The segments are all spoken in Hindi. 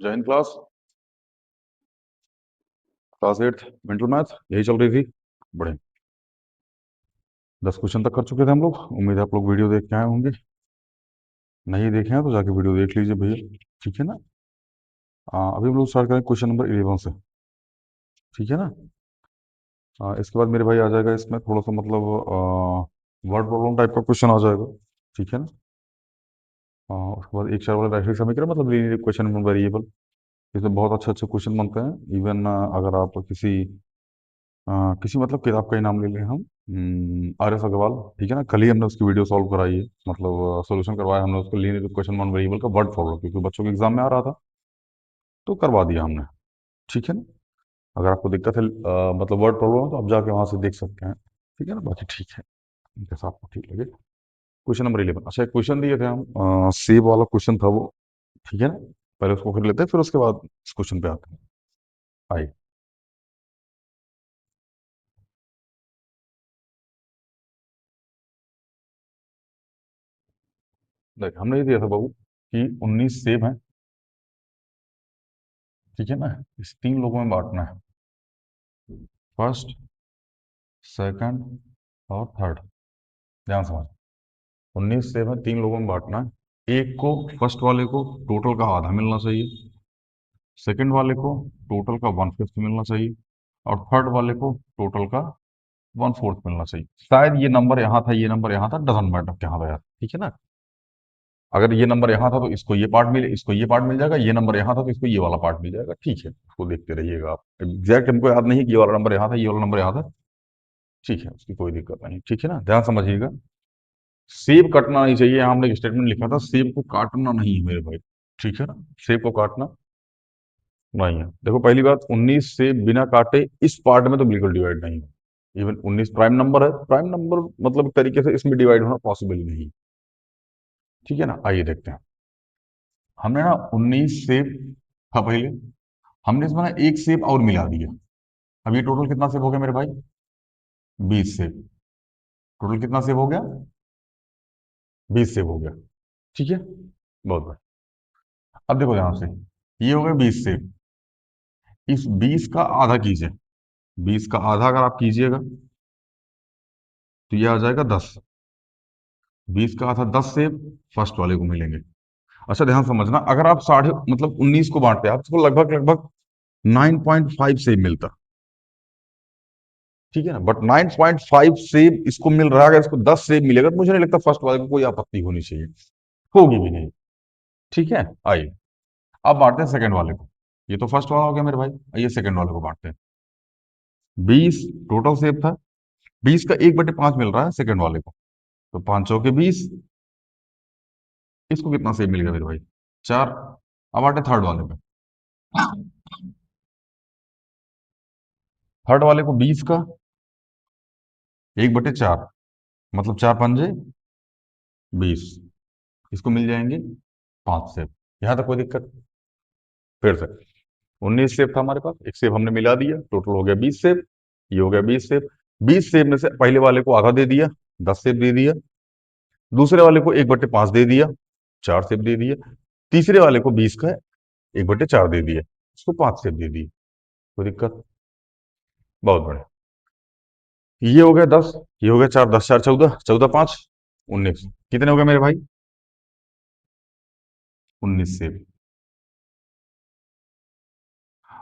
जय Hind class. Class 8 mental math यही चल रही थी। बड़े 10 क्वेश्चन तक कर चुके थे हम लोग। उम्मीद है आप लोग वीडियो देख के आए होंगे। नहीं देखे हैं तो जाके वीडियो देख लीजिए भैया, ठीक है ना। अभी हम लोग स्टार्ट करें क्वेश्चन नंबर 11 से, ठीक है ना। इसके बाद मेरे भाई आ जाएगा इसमें थोड़ा सा मतलब वर्ड प्रॉब्लम टाइप का क्वेश्चन आ जाएगा, ठीक है ना। उसके बाद एक चार वाला डायरेक्ट समीकरण मतलब लीनियर इक्वेशन में वेरिएबल। इसमें बहुत अच्छे अच्छे क्वेश्चन बनते हैं। इवन अगर आप किसी मतलब किताब का ही नाम ले लें हम, आर एस अग्रवाल, ठीक है ना। कल ही हमने उसकी वीडियो सॉल्व कराई है, मतलब सॉल्यूशन करवाया हमने उसको लीनियर इक्वेशन वन वेरिएबल का वर्ड प्रॉब्लम, क्योंकि बच्चों के एग्जाम में आ रहा था तो करवा दिया हमने, ठीक है ना। अगर आपको दिक्कत है मतलब वर्ड प्रॉब्लम है तो आप जाके वहां से देख सकते हैं, ठीक है ना। बाकी ठीक है, जैसा आपको ठीक लगे। क्वेश्चन नंबर 11, अच्छा क्वेश्चन दिए थे हम, सेब वाला क्वेश्चन था वो, ठीक है ना। पहले उसको कर लेते हैं फिर उसके बाद इस क्वेश्चन पे आते हैं। आइए देख, हमने ये दिया था बाबू कि 19 सेब हैं, ठीक है ना। इस 3 लोगों में बांटना है, फर्स्ट, सेकंड और थर्ड। ध्यान समझ, 19 सेब है, 3 लोगों में बांटना है। एक को, फर्स्ट वाले को टोटल का आधा मिलना चाहिए, सेकंड वाले को टोटल का 1/5 मिलना चाहिए, और थर्ड वाले को टोटल का 1/4 मिलना चाहिए। शायद ये नंबर यहाँ था, ये नंबर यहाँ था, डजंट मैटर क्या था यार, ठीक है ना। अगर ये नंबर यहाँ था तो इसको ये पार्ट मिले, इसको ये पार्ट मिल जाएगा। ये नंबर यहाँ था तो इसको ये वाला पार्ट मिल जाएगा, ठीक है। उसको देखते रहिएगा आप। एग्जैक्ट हमको याद नहीं है कि ये वाला नंबर यहाँ था, ये वाला नंबर यहाँ था, ठीक है, उसकी कोई दिक्कत नहीं, ठीक है ना। ध्यान समझिएगा, सेब कटना नहीं चाहिए। यहाँ हमने एक स्टेटमेंट लिखा था, सेब को काटना नहीं है मेरे भाई, ठीक है ना। सेब को काटना नहीं है। देखो पहली बात, 19 से बिना काटे इस पार्ट में तो बिल्कुल डिवाइड नहीं है। इवन 19 प्राइम नंबर है, प्राइम नंबर मतलब एक तरीके से इसमें डिवाइड होना पॉसिबल ही नहीं, ठीक है ना। आइए देखते हैं। हमने ना 19 सेब था पहले, हमने इसमें ना एक सेब और मिला दिया। अब ये टोटल कितना सेब हो गया मेरे भाई? 20 सेब। टोटल कितना सेब हो गया? 20 सेब हो गया, ठीक है। बहुत बढ़िया। अब देखो ध्यान से, ये हो गया 20 सेब। इस 20 का आधा कीजिए। 20 का आधा अगर आप कीजिएगा तो ये आ जाएगा 10। 20 का आधा 10 सेब फर्स्ट वाले को मिलेंगे। अच्छा ध्यान समझना, अगर आप साढ़े मतलब 19 को बांटते आप इसको लगभग लगभग 9.5 सेब मिलता, ठीक है ना। बट 9.5 सेब इसको मिल रहा है, अगर इसको 10 सेब मिलेगा तो मुझे नहीं लगता फर्स्ट वाले को कोई आपत्ति होनी चाहिए, होगी भी नहीं, ठीक है। आइए अब बांटते हैं सेकंड वाले को। ये तो फर्स्ट वाला हो गया मेरे भाई, आइए सेकंड वाले को बांटते हैं। 20 टोटल सेब था, 20 का 1/5 मिल रहा है सेकंड वाले को, तो 5 चौके 20। इसको कितना सेब मिल गया मेरे भाई? 4। अब आते थर्ड वाले पे। थर्ड वाले को 20 का 1/4 मतलब 4×5 = 20। इसको मिल जाएंगे 5 सेब। यहां तक कोई दिक्कत? फिर से 19 सेब था हमारे पास, एक सेब हमने मिला दिया, टोटल हो गया 20 सेब। ये हो गया 20 सेब। 20 सेब में से पहले वाले को आधा दे दिया, 10 सेब दे दिया। दूसरे वाले को 1/5 दे दिया, 4 सेब दे दिए। तीसरे वाले को 20 का 1/4 दे दिया, उसको 5 सेब दे दिए। कोई दिक्कत? बहुत बढ़िया। ये हो गया 10, ये हो गया 4, 10 4 14, 14 5 19। कितने हो गए मेरे भाई? 19 सेब।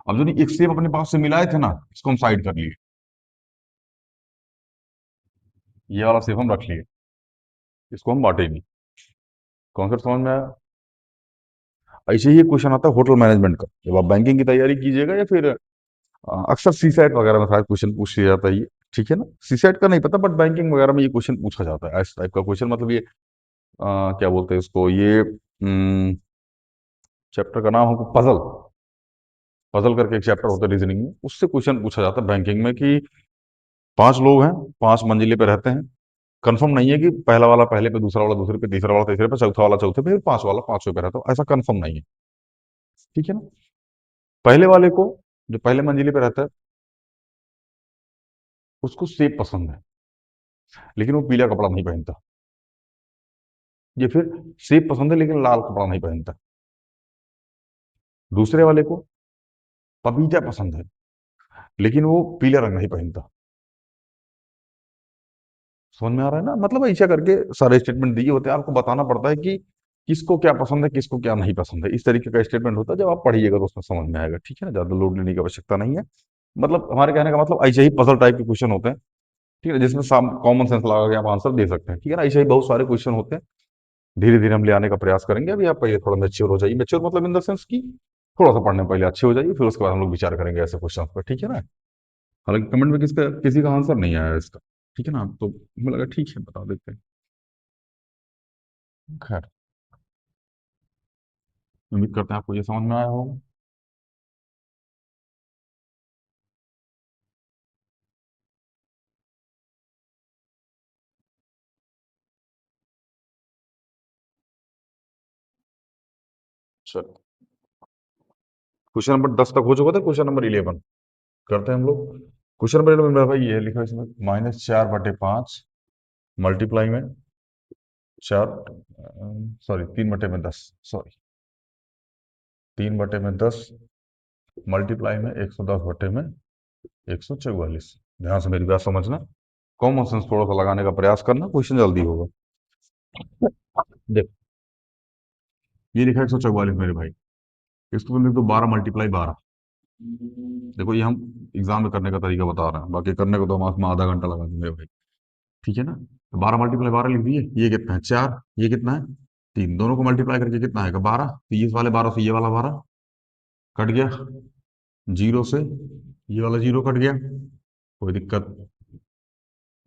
अब जो एक सेब अपने पास से मिलाए थे ना, इसको हम साइड कर लिए। ये वाला सेब हम रख लिए, इसको हम बांटे नहीं। कॉन्सेप्ट समझ में आया? ऐसे ही क्वेश्चन आता है होटल मैनेजमेंट का, जब आप बैंकिंग की तैयारी कीजिएगा या फिर अक्सर सी सेट वगैरह में शायद क्वेश्चन पूछ लिया जाता है ये, ठीक है ना। सी सेट का नहीं पता, बट बैंकिंग वगैरह में ये क्वेश्चन पूछा जाता है, इस टाइप का क्वेश्चन। मतलब ये क्या बोलते हैं इसको, ये चैप्टर का नाम हमको पजल, पजल करके एक चैप्टर होता है रीजनिंग में, उससे क्वेश्चन पूछा जाता है बैंकिंग में कि 5 लोग हैं, 5 मंजिले पे रहते हैं। कंफर्म नहीं है कि पहला वाला पहले पे, दूसरा वाला दूसरे पे, तीसरा वाला तीसरे पे, चौथा वाला चौथे पे, फिर 5 वाला 5वें पे रहता है, ऐसा कंफर्म नहीं है, ठीक है ना। पहले वाले को, जो पहले मंजिले पे रहता है, उसको सेब पसंद है, लेकिन वो पीला कपड़ा नहीं पहनता। ये फिर सेब पसंद है लेकिन लाल कपड़ा नहीं पहनता। दूसरे वाले को पपीता पसंद है, लेकिन वो पीला रंग नहीं पहनता। समझ में आ रहा है ना? मतलब ऐसा करके सारे स्टेटमेंट दिए होते हैं, आपको बताना पड़ता है कि किसको क्या पसंद है, किसको क्या नहीं पसंद है। इस तरीके का स्टेटमेंट होता है, जब आप पढ़िएगा तो उसमें समझ में आएगा। ठीक है ना? ज्यादा लोड लेने की आवश्यकता नहीं है। मतलब हमारे कहने का मतलब ऐसे ही पजल टाइप के क्वेश्चन होते हैं, ठीक है, जिसमें कॉमन सेंस लगा के आप आंसर दे सकते हैं। ठीक है ना? ऐसे ही बहुत सारे क्वेश्चन होते हैं, धीरे धीरे हम ले आने का प्रयास करेंगे। अभी आप पहले थोड़ा मेच्योर हो जाइए। मेच्योर मतलब इन द सेंस की थोड़ा सा पढ़ने में पहले अच्छे हो जाइए, फिर उसके बाद हम लोग विचार करेंगे ऐसे क्वेश्चन पर। ठीक है ना? हालांकि कमेंट में किसी का आंसर नहीं आया इसका। ठीक है ना? तो हमें लगा ठीक है, बता देते हैं। खैर, उम्मीद करते हैं आपको ये समझ में आया होगा। चलो, क्वेश्चन नंबर 10 तक हो चुका था। क्वेश्चन नंबर 11 करते हैं हम लोग। क्वेश्चन नंबर 11 मेरा भाई ये लिखा है इसमें, -4/5 मल्टीप्लाई में 4, सॉरी 3/10, सॉरी 3/10 मल्टीप्लाई में 110/144। ध्यान से मेरी बात समझना, कॉमन सेंस थोड़ा सा लगाने का प्रयास करना, क्वेश्चन जल्दी होगा। देखो, ये लिखा है 144 मेरे भाई। इसको तुम लिख दो 12 × 12। देखो, ये हम एग्जाम में करने का तरीका बता रहे हैं, बाकी करने को तो हम आधा घंटा लगा देंगे भाई। ठीक है ना? तो 12 × 12 लिख दिए। ये कितना है? 4। ये कितना है? 3। दोनों को मल्टीप्लाई करके कितना आएगा? 12। तो ये वाले 12 से ये वाला 12 कट गया। जीरो से ये वाला जीरो कट गया। कोई दिक्कत?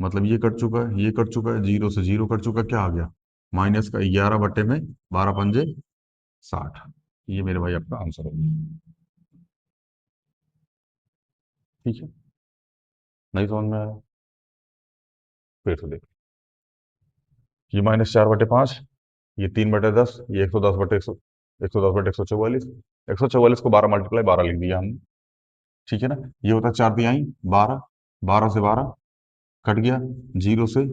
मतलब ये कट चुका है, ये कट चुका है, जीरो से जीरो कट चुका है, क्या आ गया? -11 बटे में 12×5 = 60। ये मेरे भाई आपका आंसर होगा। ठीक है? नहीं समझ में आया? फिर से देखो, ये -4/5, ये 3/10, ये 110/100, 110/144। 144 को 12 × 12 लिख दिया हमने। ठीक है ना? ये होता है 4×3 = 12। 12 से 12 कट गया। जीरो से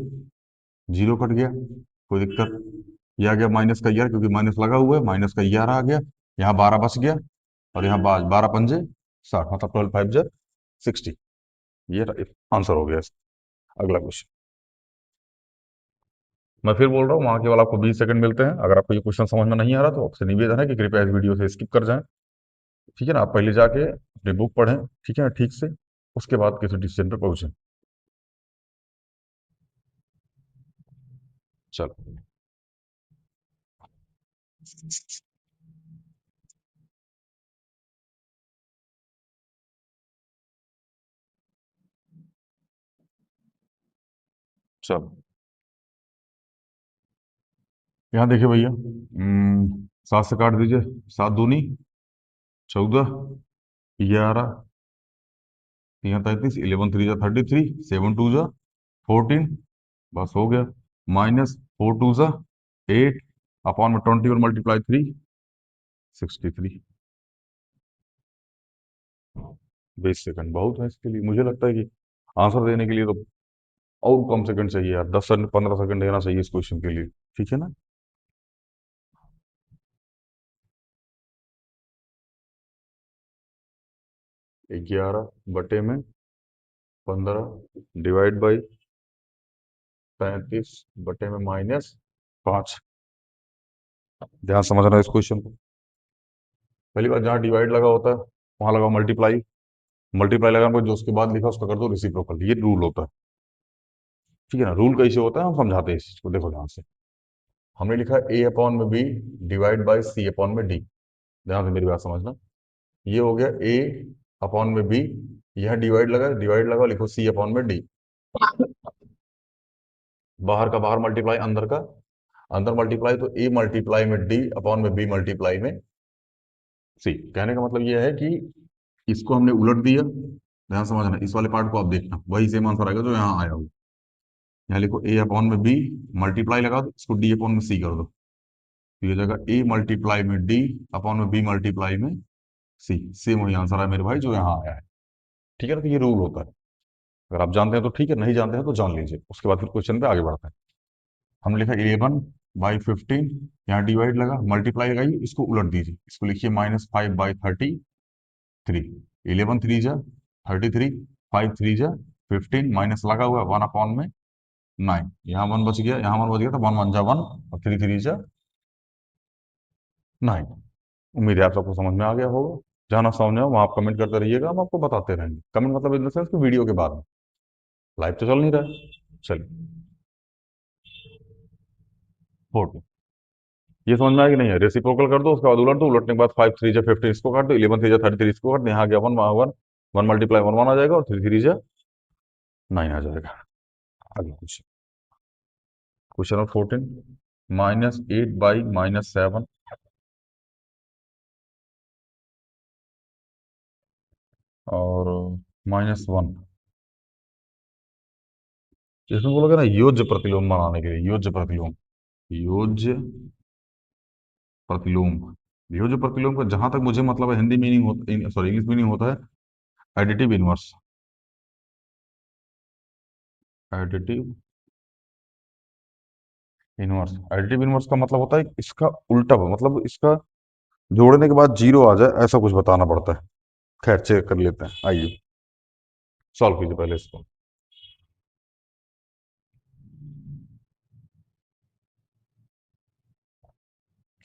जीरो कट गया। कोई दिक्कत? ये आ गया माइनस का 11, क्योंकि माइनस लगा हुआ है, -11 आ गया। यहाँ 12 बच गया, और यहाँ 12×5 = 60, मतलब 12×5 = 60। ये आंसर हो गया इसका। अगला क्वेश्चन। मैं फिर बोल रहा हूँ, वहां केवल आपको 20 सेकंड मिलते हैं। अगर आपको ये क्वेश्चन समझ में नहीं आ रहा तो आपसे निवेदन है कि कृपया इस वीडियो से स्किप कर जाएं। ठीक है ना? आप पहले जाके अपनी बुक पढ़ें, ठीक है ना, ठीक से। उसके बाद किसी डिसीजन पर पहुंचे। चलो। चलो, यहाँ देखिए भैया, 7 से काट दीजिए। 7×2 = 14, 11, 3×33, 11×3 = 33, 7×2 = 14। बस हो गया। -4×2 = 8, अपॉन में 20 और मल्टीप्लाई 3, 63। 20 सेकंड बहुत है इसके लिए। मुझे लगता है कि आंसर देने के लिए तो और कम सेकंड चाहिए यार, 10 से 15 सेकंड देना चाहिए इस क्वेश्चन के लिए। ठीक है ना? 11/15 डिवाइड बाई 33/-5। ध्यान समझना इस क्वेश्चन को। पहली बात, जहाँ डिवाइड लगा होता है वहां लगाओ मल्टीप्लाई। मल्टीप्लाई लगाने पर जो उसके बाद लिखा उसका कर दो रेसिप्रोकल। ये रूल होता है। ठीक है ना? रूल कैसे होता है हम समझाते हैं इस चीज को। देखो ध्यान से, हमने लिखा A/B डिवाइड बाई C/D। ध्यान से मेरी बात समझना। ये हो गया A/B। यह डिवाइड लगा, लिखो C/D। बाहर का बाहर मल्टीप्लाई, अंदर का अंदर मल्टीप्लाई, तो A मल्टीप्लाई में D/B मल्टीप्लाई में C। कहने का मतलब यह है कि इसको हमने उलट दिया। ध्यान समझना, इस वाले पार्ट को आप देखना, वही सेम आंसर आएगा जो यहाँ आया हो। यहाँ लिखो A/B, मल्टीप्लाई लगा दो, इसको D/C कर दो। तो ये जगह A मल्टीप्लाई में D/B मल्टीप्लाई में C। सेम वही आंसर है मेरे भाई जो यहाँ आया है। ठीक है ना? तो ये रूल होता है। अगर आप जानते हैं तो ठीक है, नहीं जानते हैं तो जान लीजिए। उसके बाद फिर क्वेश्चन पे आगे बढ़ते हैं। हमने लिखा 11 5/15, यहाँ डिवाइड लगा, मल्टीप्लाई लगाइए, इसको उलट दीजिए, इसको लिखिए -5/33। 11 3 जा 33, 5 3 जा 15, माइनस लगा हुआ है 1/9। यहाँ 1 बच गया, यहाँ 1 बच गया, तो 1 1 जा 1 और 3 3 जा 9। उम्मीद है आप सबको समझ में आ गया होगा। जहाँ ना समझ में हो वहाँ आप कमेंट करते रहिएगा, हम आपको बताते रहेंगे। कमेंट मतलब इन द सेंस कि वीडियो के बाद में, लाइव तो चल नहीं रहा है। चलिए, 4। ये समझ में आया कि नहीं है? रेसिप्रोकल कर दो, उसके बाद उलट दो, उलटने के बाद 5 3 जा 15 इसको काट दो, 11 3 जा 33 इसको काट दो, यहाँ गया 1 1 मल्टीप्लाई 1 1 आ जाएगा और 3 3 जा 9 आ जाएगा। आगे क्वेश्चन, क्वेश्चन नंबर 14, -8/-7 और -1। इसमें बोलोगे ना योज्य प्रतिलोम बनाने के लिए, योज्य प्रतिलोम, योज्य प्रतिलोम। योज्य प्रतिलोम का जहां तक मुझे मतलब है, हिंदी मीनिंग होता, सॉरी इंग्लिश मीनिंग होता है additive inverse. Additive inverse, additive inverse का मतलब होता है इसका उल्टा, मतलब इसका जोड़ने के बाद जीरो आ जाए, ऐसा कुछ बताना पड़ता है। खैर चेक कर लेते हैं, आइए सॉल्व कीजिए पहले इसको।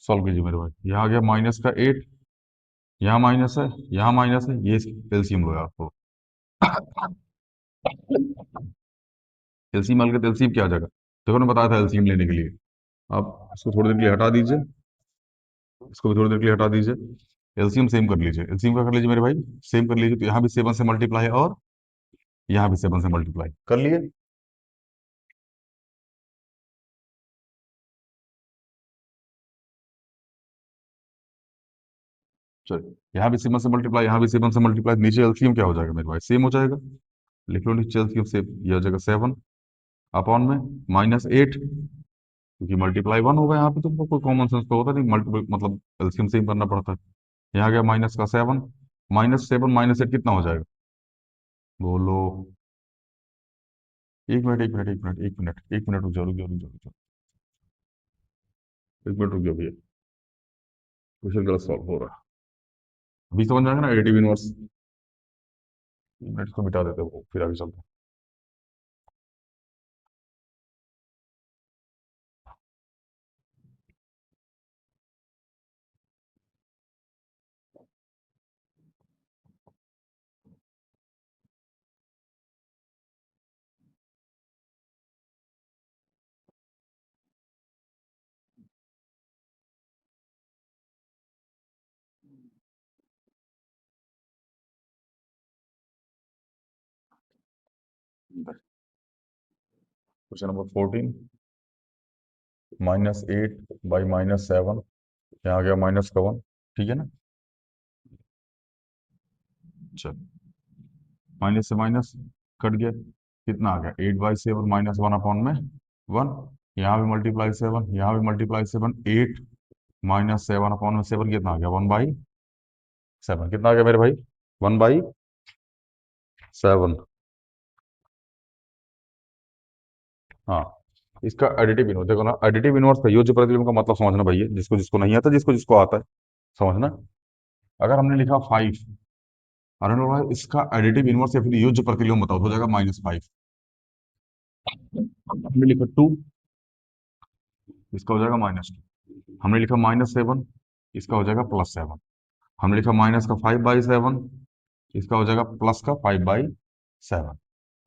सॉल्व कीजिए मेरे भाई। यहाँ आ गया -8, यहाँ माइनस है, यहाँ माइनस है, ये एलसीएम लो आपको। एलसीएम अलग, एलसीएम क्या आ जाएगा? देखो ना, बताया था एलसीएम लेने के लिए। आप इसको थोड़ी देर के लिए हटा दीजिए, इसको भी थोड़ी देर के लिए हटा दीजिए। एलसीएम सेम कर लीजिए, एलसीएम का कर लीजिए मेरे भाई, सेम कर लीजिए। तो यहाँ भी 7 से मल्टीप्लाई है और यहाँ भी 7 से मल्टीप्लाई कर लिए। चलिए, यहाँ भी 7 से मल्टीप्लाई, यहाँ भी 7 से मल्टीप्लाई, नीचे एलसीएम क्या हो जाएगा मेरे भाई? सेम हो जाएगा। लिख लो नीचे एलसीएम सेम, ये हो जाएगा 7 अपॉन में -8, क्योंकि मल्टीप्लाई 1 होगा यहाँ पे, तो कोई कॉमन सेंस तो होता नहीं, मल्टीपल मतलब एलसीएम सेम करना पड़ता है। यहाँ गया माइनस का 7, -7 -8 कितना हो जाएगा? बोलो। एक मिनट, एक मिनट, एक मिनट, एक मिनट, एक मिनट, रुक जाओ, रुक जाओ, रुक जाओ, रुक जाओ। एक मिनट रुक जाओ भैया, क्वेश्चन गलत सॉल्व हो रहा है। अभी समझ में आएगा ना एडिटिव इनवर्स? एक मिनट, इसको मिटा देते हो, फिर आगे चलते हैं। क्वेश्चन नंबर 14, -8/-7, यहाँ आ गया -1, ठीक है ना? चल, माइनस से माइनस कट गया, कितना आ गया? 8/7 -1/1। यहाँ भी मल्टीप्लाई 7, यहाँ भी मल्टीप्लाई 7, 8 -7/7 कितना आ गया? 1/7 कितना आ गया मेरे भाई? 1/7। हाँ, इसका एडिटिव इनवर्स देखो ना, एडिटिव इनवर्स का योज्य प्रतिलोम का मतलब समझना भैया, जिसको जिसको नहीं आता, जिसको जिसको आता है समझना। अगर हमने लिखा 5 और हमने बोला इसका एडिटिव इनवर्स या फिर योज्य प्रतिलोम बताओ, तो हो जाएगा -5। हमने लिखा 2, इसका हो जाएगा -2। हमने लिखा -7, इसका हो जाएगा +7। हमने लिखा माइनस का 5/7, इसका हो जाएगा प्लस का 5/7।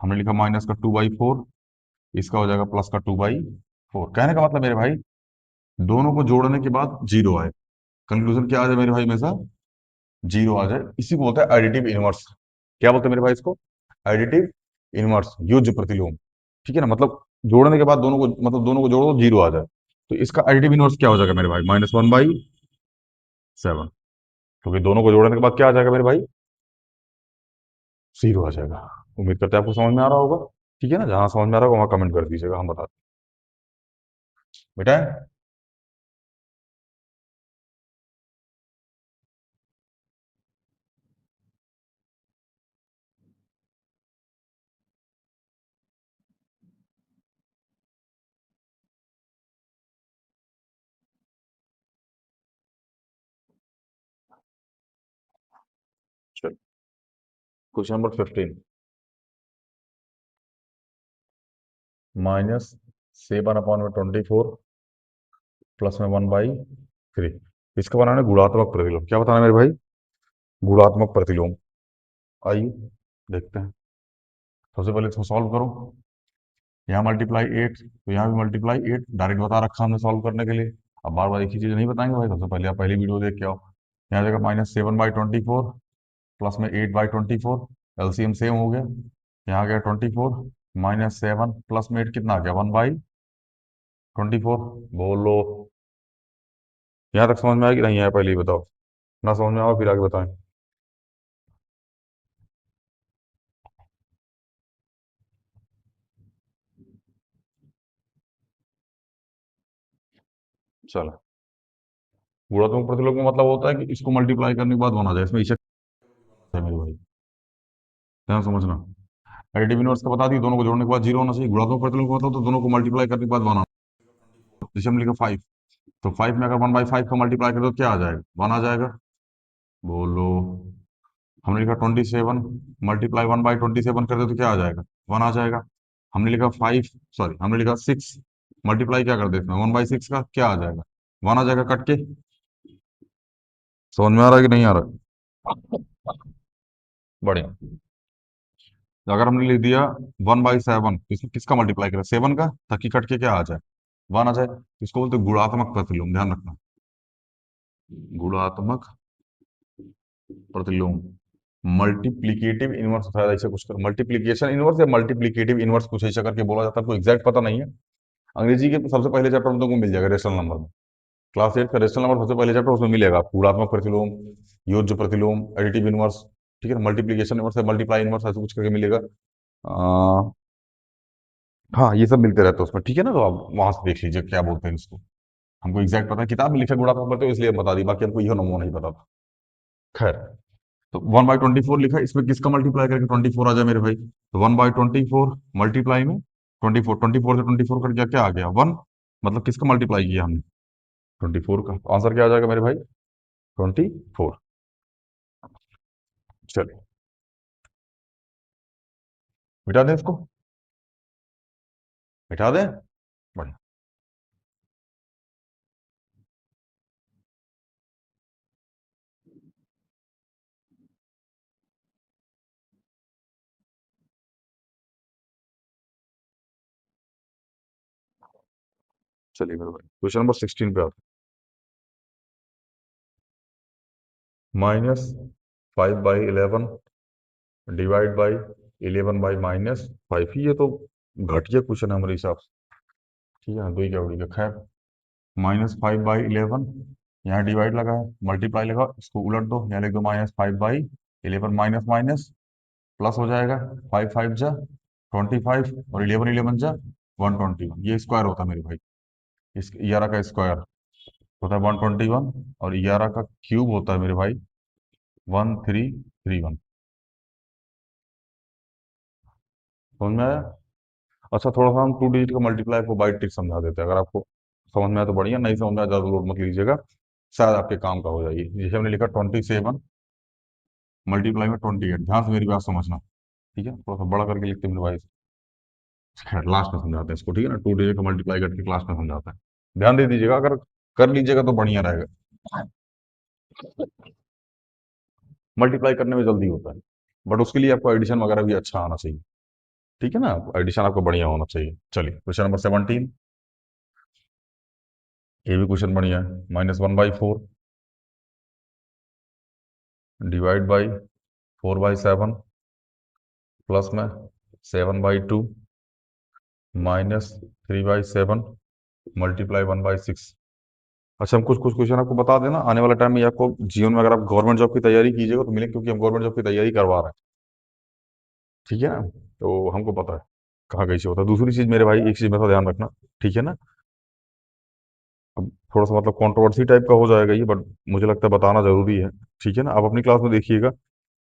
हमने लिखा माइनस का 2/4, इसका हो जाएगा प्लस का 2/4। कहने का मतलब मेरे भाई, दोनों को जोड़ने के बाद जीरो आए, कंक्लूजन क्या आ जाए मेरे भाई? हमेशा जीरो आ जाए, इसी को बोलते हैं एडिटिव इनवर्स। क्या बोलते हैं मेरे भाई इसको? एडिटिव इनवर्स, योज्य प्रतिलोम। ठीक है ना? मतलब जोड़ने के बाद दोनों को, मतलब दोनों को जोड़ो तो जीरो आ जाए, तो इसका एडिटिव इनवर्स क्या हो जाएगा मेरे भाई? -1/7। क्योंकि दोनों को जोड़ने के बाद क्या आ जाएगा मेरे भाई? जीरो आ जाएगा। उम्मीद करते हैं आपको समझ में आ रहा होगा। ठीक है ना? जहां समझ में आ रहा होगा वहां कमेंट कर दीजिएगा, हम बता दें। बेटा, चलो, क्वेश्चन नंबर 15, -7/24 प्लस में 1/3। इसका बनाना है गुणात्मक प्रतिलोम। क्या बताना है मेरे भाई? गुणात्मक प्रतिलोम। आइए देखते हैं। सबसे पहले इसको सॉल्व करो। यहाँ मल्टीप्लाई 8, तो यहाँ भी मल्टीप्लाई 8, डायरेक्ट बता रखा हमने सॉल्व करने के लिए। अब बार बार एक ही चीज नहीं बताएंगे भाई, सबसे पहले आप पहली वीडियो देख के आओ। यहाँ जगह -7/24 प्लस में 8/24, एलसीएम सेम हो गया। यहाँ गया 24, -7 प्लस में 8 कितना आ गया? 1/24। बोलो, यहाँ तक समझ में आया कि नहीं आया? पहले ही बताओ। ना समझ में आओ फिर आगे बताएं। चलो, गुणात्मक प्रतिलोम का मतलब होता है कि इसको मल्टीप्लाई करने के बाद बना जाए, इसमें इसे है मेरे भाई, ध्यान समझना। एडिटिव इनवर्स का बता दी, दोनों को जोड़ने के बाद जीरो होना चाहिए। गुणात्मक प्रतिलोम का मतलब तो दोनों को मल्टीप्लाई करने के बाद बनाना। जैसे हमने लिखा 5, तो 5 में अगर 1/5 का मल्टीप्लाई करें तो क्या आ जाएगा? 1 आ जाएगा। बोलो, हमने लिखा 27, मल्टीप्लाई 1/27 कर दे तो क्या आ जाएगा? 1 आ जाएगा। हमने लिखा 5, सॉरी हमने लिखा 6, मल्टीप्लाई क्या कर देते हैं 1/6 का, क्या आ जाएगा? 1 आ जाएगा कट के। समझ में आ रहा है कि नहीं आ रहा? बढ़िया। तो अगर हमने लिख दिया 1/7, इसमें किसका मल्टीप्लाई करें? 7 का, ताकि कट के क्या आ जाए? 1 आ जाए। इसको बोलते हैं गुणात्मक प्रतिलोम, ध्यान रखना। गुणात्मक प्रतिलोम। मल्टीप्लीकेटिव इनवर्स होता है, ऐसे कुछ कर, मल्टीप्लीकेशन इनवर्स या मल्टीप्लीकेटिव इनवर्स कुछ ऐसा करके बोला जाता है, कोई एग्जैक्ट पता नहीं है। अंग्रेजी के सबसे पहले चैप्टर में तुमको मिल जाएगा रेशनल नंबर में। क्लास 8 का रेशनल नंबर सबसे पहले चैप्टर, उसमें मिलेगा आपको गुणात्मक प्रतिलोम, योज्य प्रतिलोम, एडिटिव इनवर्स, ठीक है, मल्टीप्लीकेशन इनवर्स है, मल्टीप्लाई इनवर्स ऐसे कुछ करके मिलेगा। हाँ, ये सब मिलते रहता है उसमें, ठीक है ना? तो आप वहां से देख लीजिए क्या बोलते हैं इसको। हमको एग्जैक्ट पता है, किताब में लिखा गुणात्मक प्रतिलोम इसलिए हम बता दी, बाकी हमको यह नमूना नहीं पता था। खैर, तो 1/24 लिखा, इसमें किसका मल्टीप्लाई करके 24 आ जाए मेरे भाई? तो 1/24 मल्टीप्लाई में 24, 24 से 24 कट गया, क्या आ गया? 1। मतलब किसका मल्टीप्लाई किया हमने? 24 का। आंसर क्या आ जाएगा मेरे भाई? 24। चलिए, मिटा दें इसको, मिटा दें। बढ़िया। चलिए मेरे भाई, क्वेश्चन नंबर 16 पे आते हैं। -5/11 डिवाइड बाई 11/-5। ये तो घटिया क्वेश्चन है हमारे हिसाब से, ठीक है ना? दो ही क्या उड़ी का, खैर। -5/11, यहाँ डिवाइड लगा है, मल्टीप्लाई लगा, इसको उलट दो, यहाँ लिख दो -5/11, माइनस माइनस प्लस हो जाएगा। 5 5 जा 25, और 11 11 जा 121। ये स्क्वायर होता है मेरे भाई, इस 11 का स्क्वायर होता है 121, और 11 का क्यूब होता है मेरे भाई 1331। समझ में आया? अच्छा, थोड़ा सा हम 2 डिजिट का मल्टीप्लाई को बाई ट्रिक समझा देते हैं, अगर आपको समझ में आया तो बढ़िया, नहीं समझ में आया ज्यादा लोड मत लीजिएगा, शायद आपके काम का हो जाए। जैसे हमने लिखा 27 मल्टीप्लाई में 28, ध्यान से मेरी बात समझना, ठीक है? थोड़ा सा बड़ा करके लिखते हैं मेरे भाई। खैर, लास्ट में समझाते हैं इसको, ठीक है ना? 2 डिजिट का मल्टीप्लाई करके क्लास में समझाते हैं, ध्यान दे दीजिएगा, अगर कर लीजिएगा तो बढ़िया रहेगा। मल्टीप्लाई करने में जल्दी होता है, बट उसके लिए आपको एडिशन वगैरह भी अच्छा आना चाहिए, ठीक है ना? एडिशन आपको बढ़िया होना चाहिए। चलिए, क्वेश्चन नंबर 17, ये भी क्वेश्चन बढ़िया है। -1/4 डिवाइड बाई 4/7 प्लस में 7/2 -3/7 मल्टीप्लाई 1/6। अच्छा, हम कुछ कुछ क्वेश्चन आपको बता देना, आने वाले टाइम में ये आपको जीवन में, अगर आप गवर्नमेंट जॉब की तैयारी कीजिएगा तो मिले, क्योंकि हम गवर्नमेंट जॉब की तैयारी करवा रहे हैं, ठीक है ना? तो हमको पता है कहाँ कैसे होता है। दूसरी चीज मेरे भाई, एक चीज मेरा ध्यान रखना, ठीक है ना? अब थोड़ा सा मतलब कंट्रोवर्सी टाइप का हो जाएगा ये, बट मुझे लगता है बताना जरूरी है, ठीक है ना? आप अपनी क्लास में देखिएगा,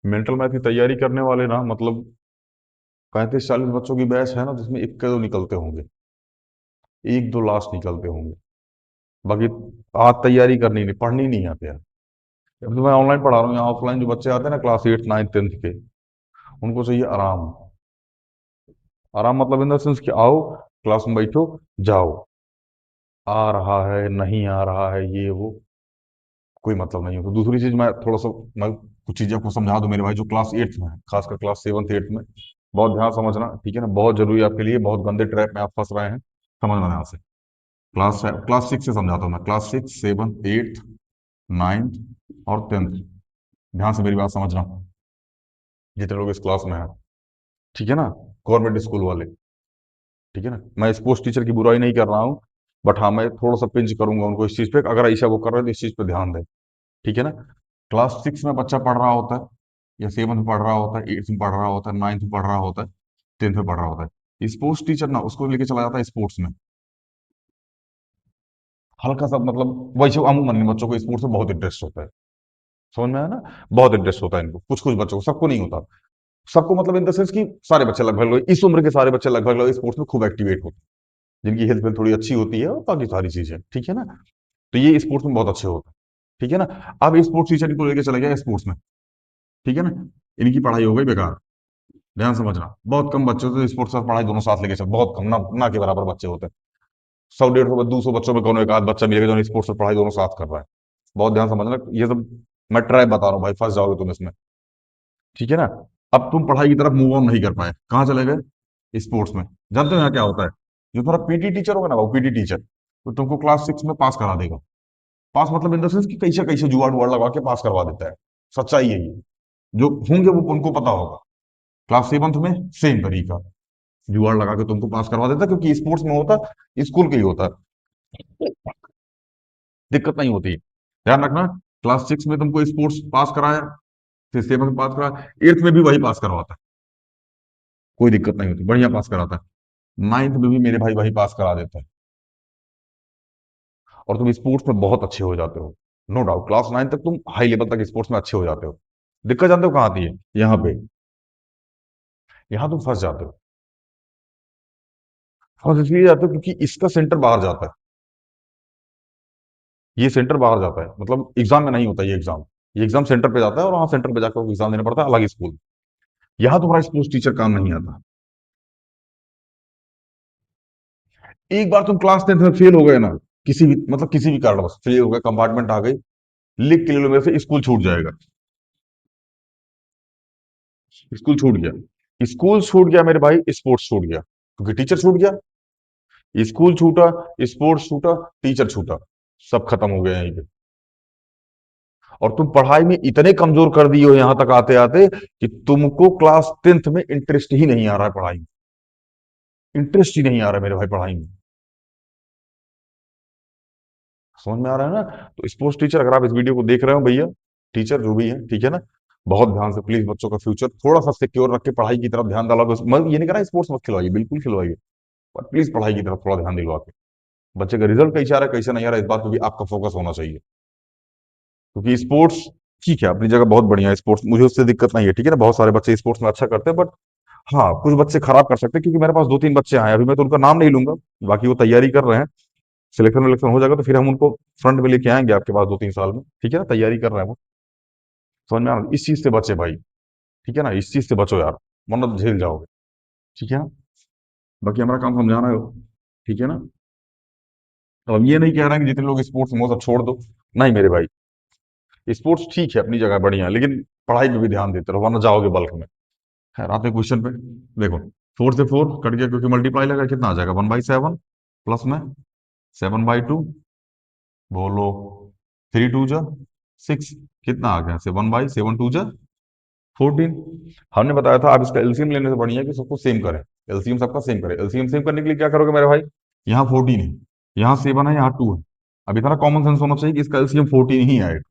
मेंटल मैथ की तैयारी करने वाले ना, मतलब 35 40 बच्चों की बैच है ना, जिसमें एक दो निकलते होंगे, एक दो लास्ट निकलते होंगे, बाकी आज तैयारी करनी नहीं, पढ़नी नहीं आते यार, अब तो मैं ऑनलाइन पढ़ा रहा हूँ, यहाँ ऑफलाइन जो बच्चे आते हैं ना क्लास 8 9 10 के, उनको चाहिए आराम। आराम मतलब इन द सेंस कि आओ, क्लास में बैठो, जाओ। आ रहा है नहीं आ रहा है ये वो कोई मतलब नहीं है। तो दूसरी चीज मैं थोड़ा सा, मैं कुछ चीजें आपको समझा दूं मेरे भाई, जो क्लास 8 में है, खासकर क्लास 7th 8th में, बहुत ध्यान समझना, ठीक है ना, बहुत जरूरी है आपके लिए, बहुत गंदे ट्रैप में आप फंस रहे हैं, समझना ध्यान से। क्लास 6 से समझाता हूँ मैं, क्लास 6 7 8 9 और 10th। ध्यान से मेरी बात समझना, जितने लोग इस क्लास में हैं, ठीक है ना, गवर्नमेंट स्कूल वाले, ठीक है ना। मैं स्पोर्ट्स टीचर की बुराई नहीं कर रहा हूँ, बट हाँ, मैं थोड़ा सा पिंच करूंगा उनको इस चीज पे, अगर ऐसा वो कर रहे हैं तो इस चीज पे ध्यान दें, ठीक है ना। क्लास 6 में बच्चा पढ़ रहा होता है, या 7th में पढ़ रहा होता है, 8th में पढ़ रहा होता है, 9th में पढ़ रहा होता है, 10th में पढ़ रहा होता है, स्पोर्ट्स टीचर ना उसको लेके चला जाता है स्पोर्ट्स में। हल्का सा मतलब, वैसे अमूमन इन बच्चों को स्पोर्ट्स में बहुत इंटरेस्ट होता है, समझ में आया ना, बहुत इंटरेस्ट होता है इनको, कुछ कुछ बच्चों को, सबको नहीं होता। सबको मतलब इन द सेंस कि सारे बच्चे लगभग लोग, इस उम्र के सारे बच्चे लगभग लोग स्पोर्ट्स में खूब एक्टिवेट होते हैं, जिनकी हेल्थ वेल्थ थोड़ी अच्छी होती है और बाकी सारी चीजें, ठीक है ना। तो ये स्पोर्ट्स में बहुत अच्छे होते हैं, ठीक है ना। अब स्पोर्ट्स टीचर इनको लेके चले गया स्पोर्ट्स में, ठीक है ना, इनकी पढ़ाई हो गई बेकार। ध्यान समझना, बहुत कम बच्चे होते हैं स्पोर्ट्स और पढ़ाई दोनों साथ लेके चल, बहुत कम, ना के बराबर बच्चे होते हैं। 100 150 200 बच्चों में कौन एक आध बच्चा मिलेगा जो स्पोर्ट्स और पढ़ाई दोनों साथ कर रहा है। बहुत ध्यान समझना, ये सब मैं ट्राई बता रहा हूँ भाई, फंस जाओगे तुम इसमें, ठीक है ना। अब तुम पढ़ाई की तरफ मूव ऑन नहीं कर पाए, कहाँ चले गए, स्पोर्ट्स में। जानते हो यहाँ क्या होता है, जो तुम्हारा पीटी टीचर होगा ना, वो पीटी टीचर तो तुमको क्लास 6 में पास करा देगा। पास मतलब इन द सेंस कि कैसे कैसे जुगाड़ उगाड़ लगा के पास करवा देता है। सच्चाई है ये, जो होंगे वो उनको पता होगा। क्लास 7th में सेम तरीका, जुगाड़ लगा के तुमको पास करवा देता है, क्योंकि स्पोर्ट्स में होता है, स्कूल के ही होता है, दिक्कत नहीं होती। ध्यान रखना, क्लास 6 में तुमको स्पोर्ट्स पास कराया, फिर 7th में पास कराया, 8th में भी वही पास करवाता है, कोई दिक्कत नहीं होती, बढ़िया पास कराता है। 9th में भी मेरे भाई वही पास करा देता है, और तुम स्पोर्ट्स में बहुत अच्छे हो जाते हो। नो डाउट, क्लास 9 तक तुम हाई लेवल तक स्पोर्ट्स में अच्छे हो जाते हो। दिक्कत जानते हो कहाँ आती है, यहाँ पे, यहाँ तुम फंस जाते हो। फंस इसलिए जाते हो क्योंकि इसका सेंटर बाहर जाता है, ये सेंटर बाहर जाता है, मतलब एग्जाम में नहीं होता ये एग्जाम सेंटर पे जाता है, और वहां सेंटर पे जाकर एग्जाम देना पड़ता है अलग स्कूल। यहाँ तुम्हारा स्पोर्ट्स टीचर काम नहीं आता। एक बार तुम क्लास 10th में फेल हो गए ना, किसी भी मतलब किसी भी कारण बस फेल हो गए, कंपार्टमेंट आ गई, लिख के ले लो मेरे से, स्कूल छूट जाएगा। स्कूल छूट गया, स्कूल छूट गया मेरे भाई, स्पोर्ट्स छूट गया, क्योंकि टीचर छूट गया। स्कूल छूटा, स्पोर्ट्स छूटा, टीचर छूटा, सब खत्म हो गया यहीं पे। और तुम पढ़ाई में इतने कमजोर कर दिए हो यहां तक आते आते, कि तुमको क्लास 10th में इंटरेस्ट ही नहीं आ रहा है पढ़ाई में, इंटरेस्ट ही नहीं आ रहा है मेरे भाई पढ़ाई में। समझ में आ रहा है ना। तो स्पोर्ट्स टीचर, अगर आप इस वीडियो को देख रहे हो भैया, टीचर जो भी है, ठीक है ना, बहुत ध्यान से प्लीज बच्चों का फ्यूचर थोड़ा सा सिक्योर रख के पढ़ाई की तरफ ध्यान डाला। मैं ये नहीं कह रहा स्पोर्ट्स मत खिलवाइए, बिल्कुल खिलवाइए, पर प्लीज पढ़ाई की तरफ थोड़ा ध्यान दिलवा के, बच्चे का रिजल्ट कैसा आ रहा है कैसा नहीं आ रहा है, इस बात पे भी आपका फोकस होना चाहिए। क्योंकि स्पोर्ट्स ठीक है, अपनी जगह बहुत बढ़िया है स्पोर्ट्स, मुझे उससे दिक्कत नहीं है, ठीक है ना, बहुत सारे बच्चे स्पोर्ट्स में अच्छा करते हैं, बट हाँ, कुछ बच्चे खराब कर सकते हैं, क्योंकि मेरे पास 2 3 बच्चे आए, अभी मैं तो उनका नाम नहीं लूंगा, बाकी वो तैयारी कर रहे हैं, सिलेक्शन विलेक्शन हो जाएगा तो फिर हम उनको फ्रंट में लेके आएंगे आपके पास 2 3 साल में, ठीक है ना, तैयारी कर रहे हैं वो। समझ में आ रहा है? इस चीज से बचे भाई, ठीक है ना, इस चीज से बचो यार, वरना तो झेल जाओगे, ठीक है ना। बाकी हमारा काम समझाना है, ठीक है ना। तो अब ये नहीं कह रहे हैं कि जितने लोग स्पोर्ट्स में वो सब छोड़ दो, नहीं मेरे भाई, स्पोर्ट्स ठीक है अपनी जगह बढ़िया है, लेकिन पढ़ाई पे भी ध्यान देते रहो, वरना जाओगे बल्क में। खैर आते क्वेश्चन पे, देखो 4 से 4 कट गया, क्योंकि मल्टीप्लाई लगा, कितना आ जाएगा, 1/7 प्लस में 7/2, बोलो 3 2 जा 6, कितना आ गया, से 1/7 2 जा 14। हमने बताया था आप इसका एलसीएम लेने से बढ़िया है कि सबको सेम करें, एलसीएम सबका सेम करें। एलसीएम सेम करने के लिए क्या करोगे मेरे भाई, यहाँ 14 है, यहाँ 7 है, यहाँ 2 है। अब इतना कॉमन सेंस होना चाहिए कि इसका एलसीएम 14 ही आएगा।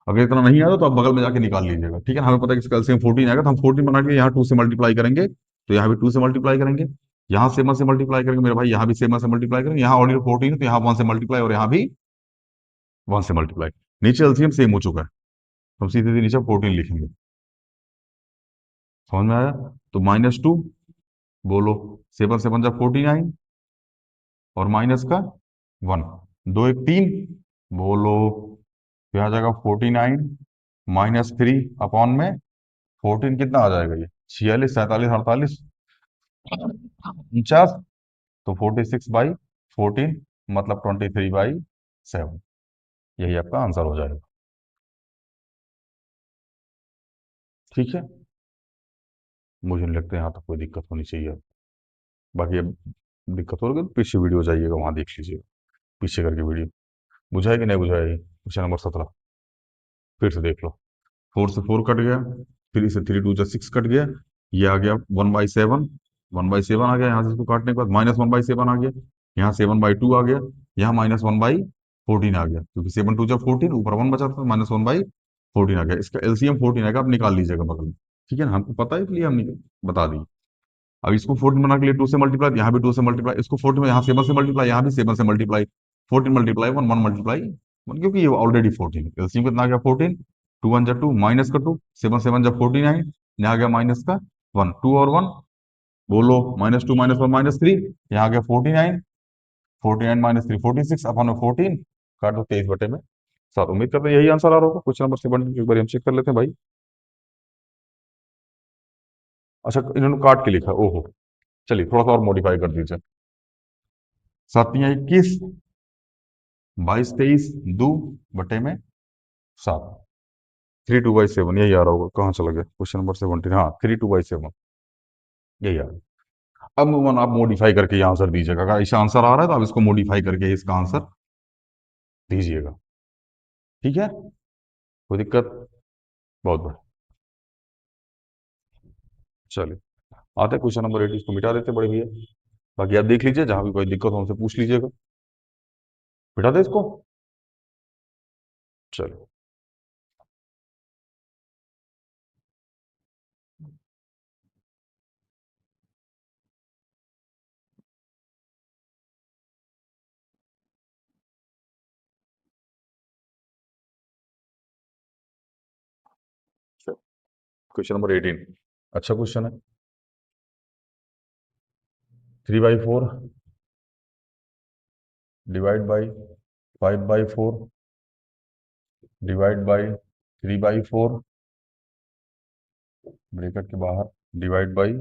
अगर इतना नहीं आया तो आप बगल में जाके निकाल लीजिएगा, ठीक है ना। हमें पता है कि इसका एलसीएम 14 आएगा, तो हम 14 बना के यहाँ 2 से मल्टीप्लाई करेंगे, तो यहाँ भी 2 से मल्टीप्लाई करेंगे, यहाँ 7 से मल्टीप्लाई करेंगे मेरे भाई, यहाँ भी 7 से मल्टीप्लाई करेंगे, यहाँ ऑर्डिनल 14 है तो यहाँ 1 से मल्टीप्लाई, और यहाँ भी 1 से मल्टीप्लाई। नीचे एलसीएम सेम हो चुका है, हम सीधे सीधे नीचे 14 लिखेंगे। समझ में आया। तो -2, बोलो 7 7 जा 49, और माइनस का 1, 2 1 3, बोलो तो यहाँ आ जाएगा 49 - 3 अपॉन में 14 कितना आ जाएगा ये? 46, 47, 48, 49। तो 46/14 मतलब 23/7। यही आपका आंसर हो जाएगा। ठीक है, मुझे नहीं लगता यहाँ तक कोई दिक्कत होनी चाहिए। बाकी अब दिक्कत होगी तो पीछे वीडियो जाइएगा, वहां देख लीजिएगा, पीछे करके वीडियो। बुझाए कि नहीं बुझाएगी? क्वेश्चन नंबर 17 फिर से देख लो। 4 से 4 कट गया, 3 से 3 2 जा 6 कट गया। ये आ गया 1/7। 1/7 आ गया यहाँ से, इसको काटने के बाद -1/7 आ गया। यहाँ 7/2 आ गया। यहाँ -1/14 आ गया, क्योंकि 7 2 जा 14, ऊपर 1 बचा था, -1/14 आ गया। इसका एलसीएम 14 आएगा, आप निकाल लीजिएगा बगल में। ठीक है ना, हमको पता है इसलिए हम बता दी। अब इसको 14 बनाने के लिए 2 से मल्टीप्लाई, यहाँ भी 2 से मल्टीप्लाई, इसको 14 में यहाँ 7 से मल्टीप्लाई, यहाँ भी 7 से मल्टीप्लाई। 14 × 1 1 मल्टीप्लाई 1, क्योंकि ये ऑलरेडी 14 है। एलसीएम कितना आ गया? 14। 2 1 जा 2, माइनस का 2, 7 7 जा 49, यहाँ आ गया -1, 2 और 1 बोलो, -2 -1 -3, यहाँ आ गया 49। 49 - 3 46 अपॉन में 14, काट दो 23/7। उम्मीद करते हैं यही आंसर आ रहा होगा। क्वेश्चन नंबर 7 एक बार हम चेक कर लेते हैं भाई। अच्छा, इन्होंने काट के लिखा, ओहो। चलिए थोड़ा सा और मॉडिफाई कर दीजिए। 7 × 21, 22 23 2/7। 3 2/7 यही आ रहा होगा। कहाँ चला गया क्वेश्चन नंबर 17? हाँ, 3 2/7 यही आ रहा है। अब मोहन आप मॉडिफाई करके ये आंसर दीजिएगा। अगर ऐसा आंसर आ रहा है तो आप इसको मॉडिफाई करके इसका आंसर दीजिएगा। ठीक है, कोई दिक्कत? बहुत बढ़िया। चलिए, आते क्वेश्चन नंबर 8, इसको मिटा देते बड़े भैया। बाकी आप देख लीजिए, जहां भी कोई दिक्कत हो हमसे पूछ लीजिएगा। मिटा दे इसको। चलो, क्वेश्चन नंबर 18 अच्छा क्वेश्चन है। 3/4 divide by 5/4 divide by 3/4 bracket के बाहर डिवाइड बाई,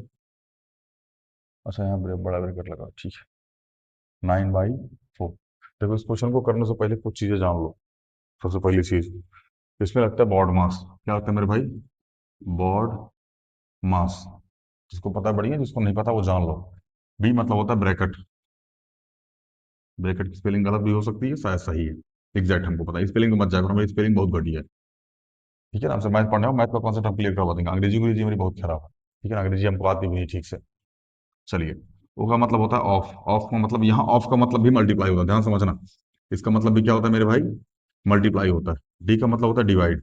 अच्छा यहाँ बड़ा ब्रैकेट लगा, ठीक है, 9/4। देखो, इस क्वेश्चन को करने से पहले कुछ चीजें जान लो। सबसे पहली चीज, इसमें लगता है बॉड मास। क्या लगता है मेरे भाई? बॉड मास। जिसको पता है बढ़िया, जिसको नहीं पता वो जान लो। बी मतलब होता है ब्रैकेट। ब्रैकेट की स्पेलिंग गलत भी हो सकती है, शायद सही है। एग्जैक्ट हमको पता है, स्पेलिंग में मत जाकर, मेरी स्पेलिंग बहुत घटिया है। ठीक है ना, हमसे मैथ पढ़ने हो, मैथ का कॉन्सेप्ट हम क्लियर करवा देंगे। अंग्रेजी अंग्रेजी मेरी बहुत खराब है। ठीक है ना, अंग्रेजी हमको आती भी नहीं ठीक से। चलिए, ओ का मतलब होता है ऑफ। ऑफ का मतलब, यहाँ ऑफ का मतलब भी मल्टीप्लाई होता है, ध्यान समझना। इसका मतलब भी क्या होता है मेरे भाई? मल्टीप्लाई होता है। डी का मतलब होता है डिवाइड।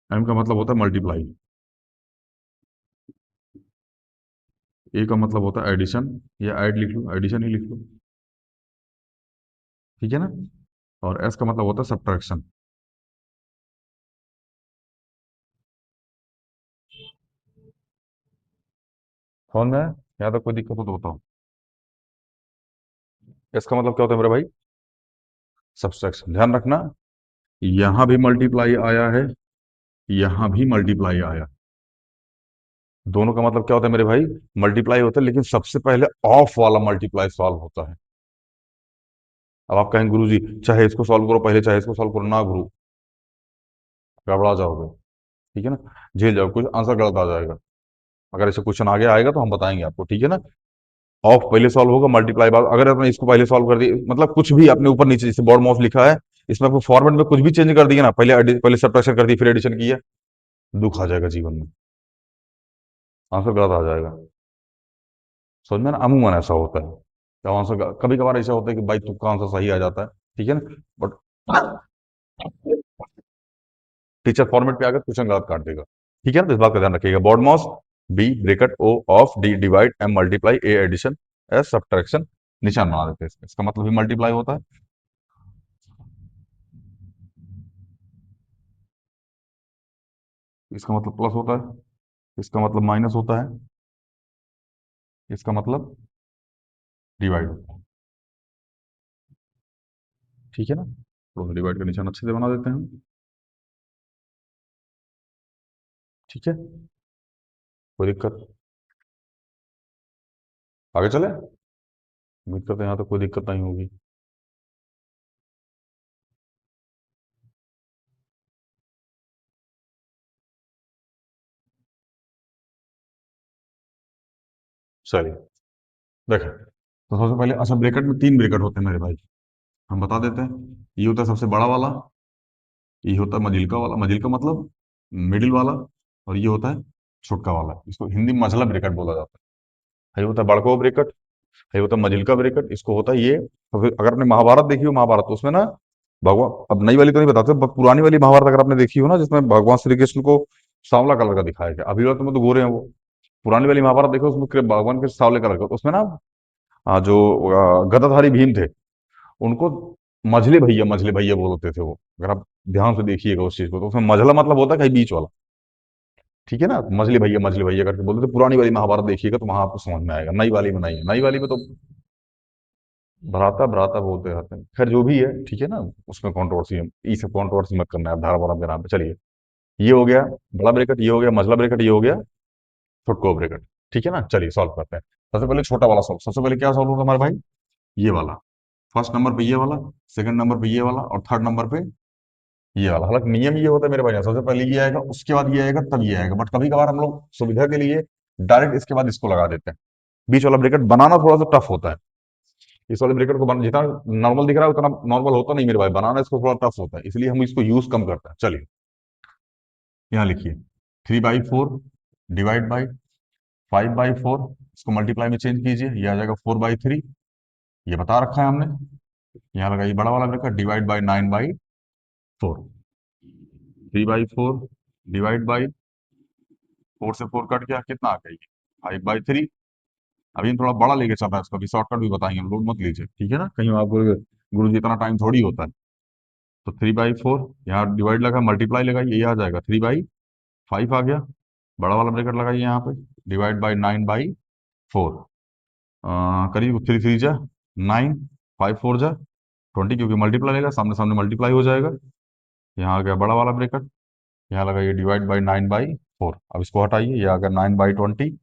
एम का मतलब होता है मल्टीप्लाई। ए का मतलब होता है एडिशन, या ऐड लिख लो, एडिशन ही लिख लो। ठीक है ना। और एस का मतलब होता है सब्ट्रैक्शन। समझ में आया? यहाँ तक कोई दिक्कत हो तो बताओ। एस का मतलब क्या होता है मेरे भाई? सब्ट्रैक्शन। ध्यान रखना, यहां भी मल्टीप्लाई आया है, यहां भी मल्टीप्लाई आया। दोनों का मतलब क्या होता है मेरे भाई? मल्टीप्लाई होता है, लेकिन सबसे पहले ऑफ वाला मल्टीप्लाई सॉल्व होता है। अब आप कहेंगे गुरु जी, चाहे इसको सॉल्व करो पहले, चाहे इसको सॉल्व करो ना गुरु, गड़बड़ा जाओगे। ठीक है ना, झेल जाओ, कुछ आंसर गलत आ जाएगा। अगर ऐसे क्वेश्चन आगे आएगा तो हम बताएंगे आपको। ठीक है ना, ऑफ पहले सॉल्व होगा, मल्टीप्लाई बाद। अगर आपने इसको पहले सॉल्व कर दिया, मतलब कुछ भी आपने ऊपर नीचे जैसे बॉर्ड माउस लिखा है, इसमें आपको फॉर्मेट में कुछ भी चेंज कर दिया ना, पहले सब्ट्रैक्शन कर दी फिर एडिशन किया, दुख आ जाएगा जीवन में, आंसर गलत आ जाएगा। समझ में ना, अमूमन ऐसा होता है। तो आंसर कभी कभार ऐसा होता है कि भाई तुक्का आंसर सही आ जाता है। ठीक है ना, बट टीचर फॉर्मेट पे आकर क्वेश्चन गलत काट देगा। ठीक है ना, तो इस बात का ध्यान रखिएगा। BODMAS, B bracket, O of, D divide, M multiply, A addition, S subtraction. निशान बना देते हैं इसका मतलब भी मल्टीप्लाई होता है। इसका मतलब प्लस होता है, इसका मतलब माइनस होता है, इसका मतलब डिवाइड होता है। ठीक है ना, तो डिवाइड का निशान अच्छे से बना देते हैं हम। ठीक है, कोई दिक्कत? आगे चले, उम्मीद करते हैं यहाँ तो कोई दिक्कत नहीं होगी। चलिए देखें, तो सबसे पहले अच्छा, ब्रैकेट में तीन ब्रैकेट होते हैं मेरे भाई, हम बता देते हैं। ये होता है सबसे बड़ा वाला, ये होता है मजिलका वाला, मजिलका मतलब मिडिल वाला, और ये होता है छोटका वाला, इसको हिंदी में मझला ब्रैकेट बोला जाता है। ये होता है बड़को ब्रैकेट, ये होता है मजिलका ब्रैकेट, इसको होता है ये। तो फिर अगर आपने महाभारत देखी हो, महाभारत तो उसमें ना भगवान, अब नई वाली तो नहीं बताते, पुरानी वाली महाभारत अगर आपने देखी हो ना, जिसमें भगवान श्री कृष्ण को सांवला कलर का दिखाया गया, अभी वाले में तो गोरे हैं वो। पुरानी वाली महाभारत देखो, उसमें भगवान के सांवले कलर का, उसमें ना जो गदाधारी भीम थे, उनको मझले भैया बोलते थे वो, अगर आप ध्यान से देखिएगा उस चीज को, तो उसमें मझला मतलब होता है कहीं बीच वाला। ठीक है ना, मझली भैया करके बोलते थे। पुरानी वाली महाभारत देखिएगा तो वहां आपको समझ में आएगा, नई वाली में नहीं है, नई वाली में तो भ्राता भ्राता बोलते रहते हैं। खैर जो भी है, ठीक है ना, उसमें कंट्रोवर्सी है, ये सब कंट्रोवर्सी मत करना है धारा वारा के नाम पे। चलिए, ये हो गया बड़ा ब्रैकेट, ये हो गया मझला ब्रैकेट, ये हो गया छोटको ब्रैकेट। ठीक है ना, चलिए सॉल्व करते हैं। सबसे पहले छोटा वाला सॉल्व, सबसे पहले क्या सॉल्व होगा हमारे भाई? ये वाला। फर्स्ट नंबर पे ये वाला, सेकंड नंबर पे ये वाला, और थर्ड नंबर पे ये वाला। हालांकि नियम ये होता है मेरे भाई, सबसे पहले ये आएगा, उसके बाद ये आएगा, तब ये आएगा, बट कभी कभार हम लोग सुविधा के लिए डायरेक्ट इसके बाद इसको लगा देते हैं। बीच वाला ब्रैकेट बनाना थोड़ा सा टफ होता है। इस वाले ब्रैकेट को जितना नॉर्मल दिख रहा है उतना नॉर्मल होता नहीं मेरे भाई, बनाना इसको थोड़ा टफ होता है, इसलिए हम इसको यूज कम करते हैं। चलिए, यहाँ लिखिए, 3/4 डिवाइड बाई 5/4, इसको मल्टीप्लाई में चेंज कीजिए, ये आ जाएगा 4/3, ये बता रखा है हमने। यहाँ लगाइए बड़ा वाला bracket, divide by 9/4, 3/4 divide by 4 से 4 कट गया, कितना आ गया ये? 5/3। अभी हम थोड़ा बड़ा लेके चल रहा है इसको, अभी शॉर्टकट भी बताएंगे, लोड मत लीजिए, ठीक है ना, कहीं आप गुरु जी इतना टाइम थोड़ी होता है। तो 3/4, यहाँ डिवाइड लगा, मल्टीप्लाई लगाइए, ये आ जाएगा 3/5 आ गया। बड़ा वाला ब्रैकेट लगाइए यहाँ पे, डिवाइड बाई 9/4, करीब 3 3 जा 9, 5 4 जा 20, क्योंकि मल्टीप्लाई लेगा, सामने सामने मल्टीप्लाई हो जाएगा। यहाँ आ गया बड़ा वाला ब्रैकेट, यहाँ लगाइए डिवाइड बाई 9/4, अब इसको हटाइए, ये आ गया 9/20,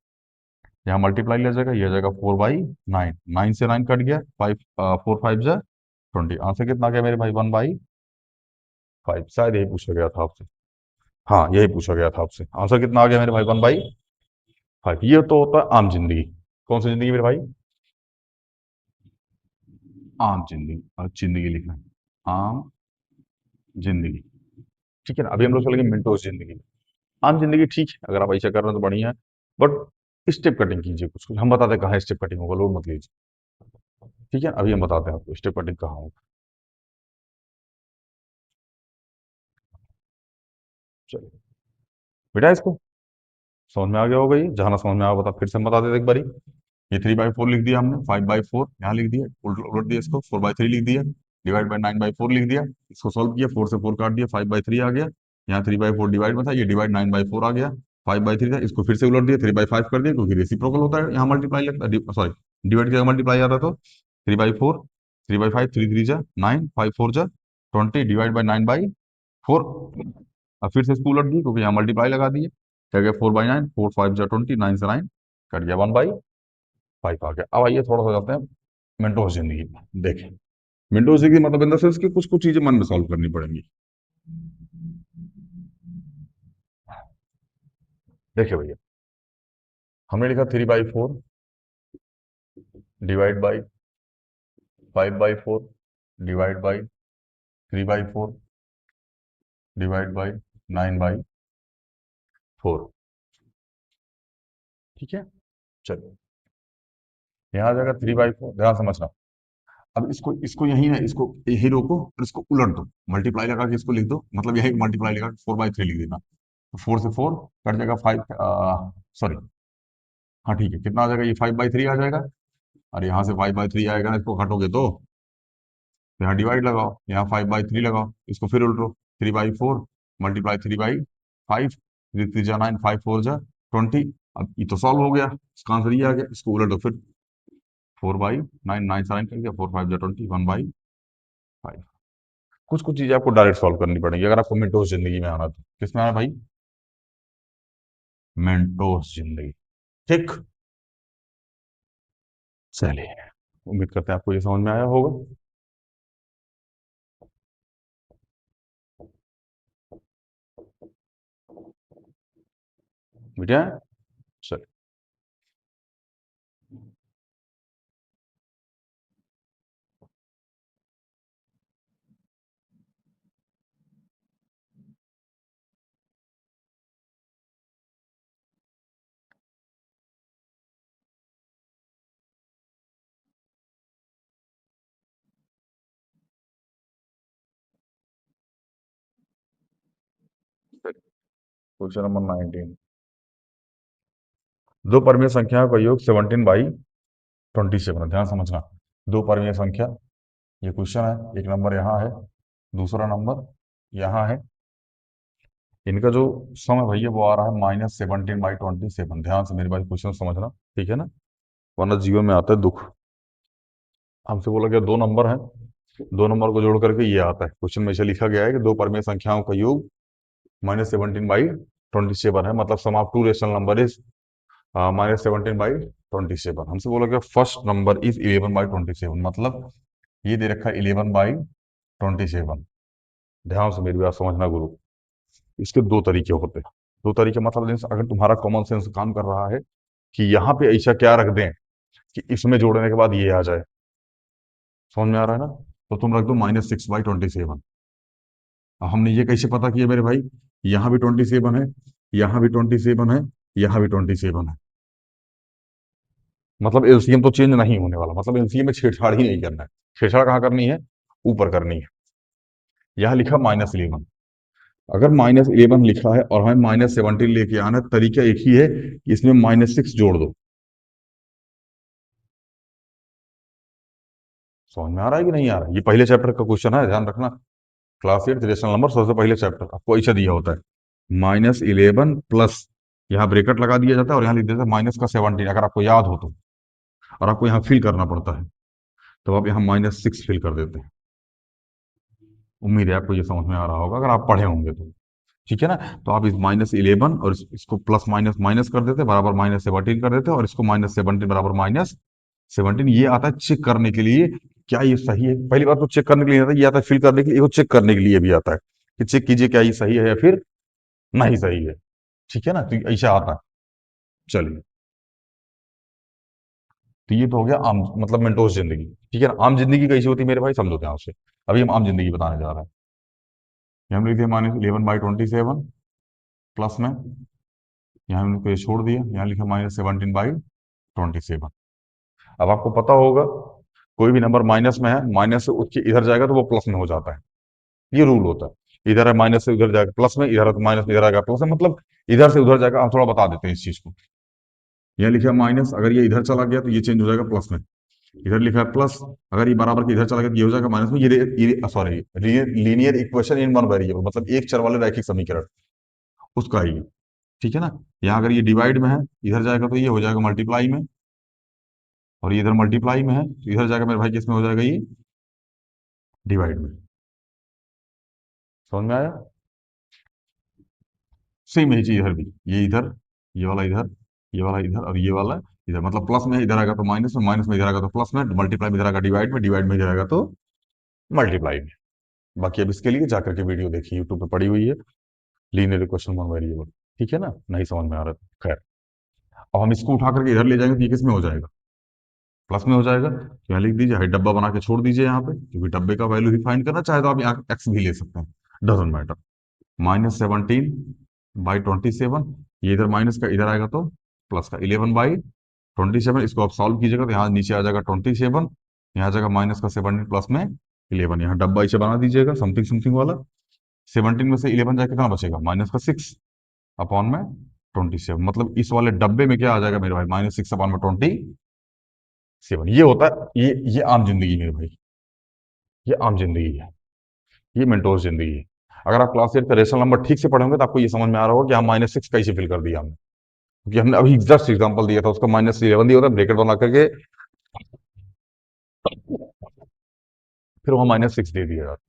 यहाँ मल्टीप्लाई ले जाएगा, ये आ जाएगा 4/9, 9 से 9 कट गया, 5 4 5 जा 20, आंसर कितना आ गया मेरे भाई? 1/5। शायद यही पूछा गया था आपसे, हाँ यही पूछा गया था आपसे, आंसर कितना आ गया मेरे भाई? 1/5। ये तो होता है आम जिंदगी। कौन सी जिंदगी मेरे भाई? आम जिंदगी, और जिंदगी लिखना है, आम जिंदगी। ठीक है ना, अभी हम लोग चलेंगे मिनटों जिंदगी। आम जिंदगी ठीक है, अगर आप ऐसा कर रहे हो तो बढ़िया है, बट स्टेप कटिंग कीजिए, कुछ कुछ हम बताते हैं कहाँ स्टेप कटिंग होगा, लोड मत लीजिए। ठीक है, अभी हम बताते हैं आपको स्टेप कटिंग कहाँ होगा। चलिए बेटा, इसको समझ में आ गया होगा, ये जहां ना समझ में आया बता, फिर से हम बता देते एक बारी। ये 3/4 लिख दिया हमने, 5/4 यहाँ लिख दिया, उलट उलट दिया इसको, 4/3 लिख दिया, डिवाइड बाई 9/4 लिख दिया, इसको सॉल्व किया, 4 से 4 काट दिया, 5/3 आ गया। यहाँ 3/4 डिवाइड में था, ये डिवाइड 9/4 आ गया, 5/3 था, इसको फिर से उलट दिया, 3/5 कर दिया, क्योंकि रेसिप्रोकल होता है, यहाँ मल्टीप्लाई लगता है, सॉरी डिवाइड किया मल्टीप्लाई आता, तो 3/4, 3/5, 3 3 जा 9, 5 4 जा 20, डिवाइड बाई 9/4। अब फिर से इसको उलट दी, क्योंकि यहाँ मल्टीप्लाई लगा दिए, क्या गया? 4/9, 4 5 जा 20, 9 से 9 कट गया, 1/5 आ गया। अब आइए थोड़ा सा जाते हैं मिनटों जिंदगी में। देखें, विंडोज की मतलब इन द सेंस कि कुछ कुछ चीजें मन में सॉल्व करनी पड़ेंगी। देखिए भैया, हमने लिखा 3/4 divide by 5/4 divide by 3/4 divide by 9/4। ठीक है, चलिए, यहाँ आ जाएगा 3/4, ध्यान समझना। अब इसको इसको यही है, इसको यही रोको और इसको उलट दो, मल्टीप्लाई लगा के इसको लिख दो, मतलब यही मल्टीप्लाई लगा के 4/3 लिख देना, तो 4 से 4 कट जाएगा, 5, सॉरी, हाँ ठीक है, कितना आ जाएगा? ये 5/3 आ जाएगा, और यहाँ से 5/3 आएगा ना, इसको काटोगे तो यहाँ डिवाइड लगाओ, यहाँ 5/3 लगाओ, इसको फिर उल्टो, 3/4 मल्टीप्लाई 3/5, 3 3 जा 9, 5 4 जा 20। अब ये तो सॉल्व हो गया, इसका आंसर ये आ गया, इसको उलटो फिर, 4/9, 9 से 9 कर गया, 4 5 जा 20, 1/5। कुछ कुछ चीजें आपको डायरेक्ट सॉल्व करनी पड़ेगी अगर आपको मेंटोस जिंदगी में आना तो। किसमें आना भाई? मेंटोस जिंदगी। ठीक, चलिए, उम्मीद करते हैं आपको ये समझ में आया होगा। बेटा, चलिए। Question number 19। दो परमीय संख्याओं का योग 17/27 है। ध्यान समझना, दो परमीय संख्या, ये क्वेश्चन है। एक नंबर यहाँ है, दूसरा नंबर यहाँ है। इनका जो सम है भैया वो आ रहा है -17/27। ध्यान से मेरी बात क्वेश्चन समझना, ठीक है ना, वरना जीवन में आता है दुख। हमसे बोला गया दो नंबर है, दो नंबर को जोड़ करके ये आता है। क्वेश्चन में से लिखा गया है कि दो परमीय संख्याओं का योग -17/27 है, मतलब sum of two rational number is -17/27। हमसे बोला गया फर्स्ट नंबर इज 11/27, मतलब ये दे रखा है 11/27। ध्यान से मेरी बात समझना गुरु, इसके दो तरीके होते हैं। दो तरीके मतलब जैसे अगर तुम्हारा कॉमन सेंस काम कर रहा है कि यहाँ पे ऐसा क्या रख दें कि इसमें जोड़ने के बाद ये आ जाए, समझ में आ रहा है ना, तो तुम रख दो -6/27। हमने ये कैसे पता किया मेरे भाई? यहाँ भी 27 है, यहाँ भी 27 है, यहाँ भी 27 है, मतलब एलसीएम तो चेंज नहीं होने वाला, मतलब एलसीएम में छेड़छाड़ ही नहीं करना है। छेड़छाड़ कहाँ करनी है? ऊपर करनी है। यहाँ लिखा -11, अगर -11 लिखा है और हमें -17 लेके आना है, तरीका एक ही है कि इसमें -6 जोड़ दो। समझ में आ रहा है कि नहीं आ रहा है? ये पहले चैप्टर का क्वेश्चन है, ध्यान रखना। क्लास 8 रेशनल नंबर सबसे पहले चैप्टर आपको ऐसा दिया होता है, -11 प्लस, यहाँ ब्रेकेट लगा दिया जाता है और यहाँ लिख देता है -17, अगर आपको याद हो तो। और आपको यहाँ फिल करना पड़ता है, तो आप यहाँ -6 फिल कर देते हैं। उम्मीद है आपको ये समझ में आ रहा होगा अगर आप पढ़े होंगे तो। ठीक है ना, तो आप इस -11 और इसको प्लस माइनस माइनस कर देते बराबर -17 कर देते, और इसको -17 बराबर -17, ये आता है चेक करने के लिए क्या ये सही है। पहली बात तो चेक करने के लिए आता है, ये आता है फिल करने के लिए, वो चेक करने के लिए भी आता है कि चेक कीजिए क्या ये सही है या फिर नहीं सही है। ठीक है ना, तो ऐसा आता है। चलिए, तो ये तो हो गया आम, मतलब मेंटोस जिंदगी। ठीक है ना, आम जिंदगी कैसी होती है मेरे भाई, समझो ध्यान से। अभी हम आम जिंदगी बताने जा रहे हैं। ये हम लिख दिया -11/27 प्लस में, यहाँ हमने को ये छोड़ दिया, यहाँ लिखा -17/27। अब आपको पता होगा कोई भी नंबर माइनस में है, माइनस से उठ के इधर जाएगा तो वो प्लस में हो जाता है। ये रूल होता है। इधर है माइनस से उधर जाएगा प्लस में, इधर है तो माइनस में इधर आएगा प्लस में, मतलब इधर से उधर जाएगा। हम थोड़ा बता देते हैं इस चीज को। यहाँ लिखा है माइनस, अगर ये इधर चला गया तो ये चेंज हो जाएगा प्लस में। इधर लिखा है प्लस, अगर ये बराबर के इधर चला गया तो ये हो जाएगा माइनस में। ये sorry, linear equation in one variable, मतलब एक चर वाले रैखिक समीकरण, उसका ही। ठीक है ना, यहाँ अगर ये डिवाइड में है, इधर जाएगा तो ये हो जाएगा मल्टीप्लाई में, और ये इधर मल्टीप्लाई में है तो इधर जाएगा मेरे भाई किस में हो जाएगा, ये डिवाइड में। समझ में आया? सेम यही चीज इधर भी, ये इधर, ये वाला इधर, ये वाला इधर और ये वाला इधर, मतलब प्लस में इधर आएगा तो माइनस में, माइनस में इधर आएगा तो प्लस में, मल्टीप्लाई में इधर आएगा डिवाइड में, डिवाइड में इधर आएगा तो मल्टीप्लाई में। बाकी अब इसके लिए जाकर के वीडियो देखिए, यूट्यूब पे पड़ी हुई है, लीनियर इक्वेशन वन वेरिएबल। ठीक है ना, नहीं समझ में आ रहा है, खैर। अब हम इसको उठा करके इधर ले जाएंगे तो ये किस में हो जाएगा, प्लस में हो जाएगा। तो यहाँ लिख दीजिए, हाई डब्बा बना के छोड़ दीजिए यहाँ पे, क्योंकि डब्बे का वैल्यू ही फाइंड करना, चाहे तो आप यहाँ एक्स भी ले सकते हैं, डजेंट मैटर। -17/27, ये इधर माइनस का इधर आएगा तो प्लस का 11/27। इसको आप सॉल्व कीजिएगा तो यहाँ नीचे आ जाएगा 27, यहाँ आ जाएगा माइनस का 17 प्लस में 11, यहाँ डब्बा इसे बना दीजिएगा समथिंग समथिंग वाला। 17 में से 11 जाए कितना बचेगा, -6 अपॉन में 27, मतलब इस वाले डब्बे में क्या आ जाएगा मेरे भाई, -6 अपॉन में 27। ये होता है, ये आम जिंदगी मेरे भाई, ये आम जिंदगी है, ये मेंटोस जिंदगी है। अगर आप क्लास 8 का रेशनल नंबर ठीक से पढ़ोगे तो आपको ये समझ में आ रहा होगा कि हम -6 कैसे फिल कर दिया हमने, क्योंकि हमने अभी जस्ट एग्जांपल दिया था, उसका -11 दिया होता, ब्रैकेट बना करके फिर वहां -6 दे दिया जाता।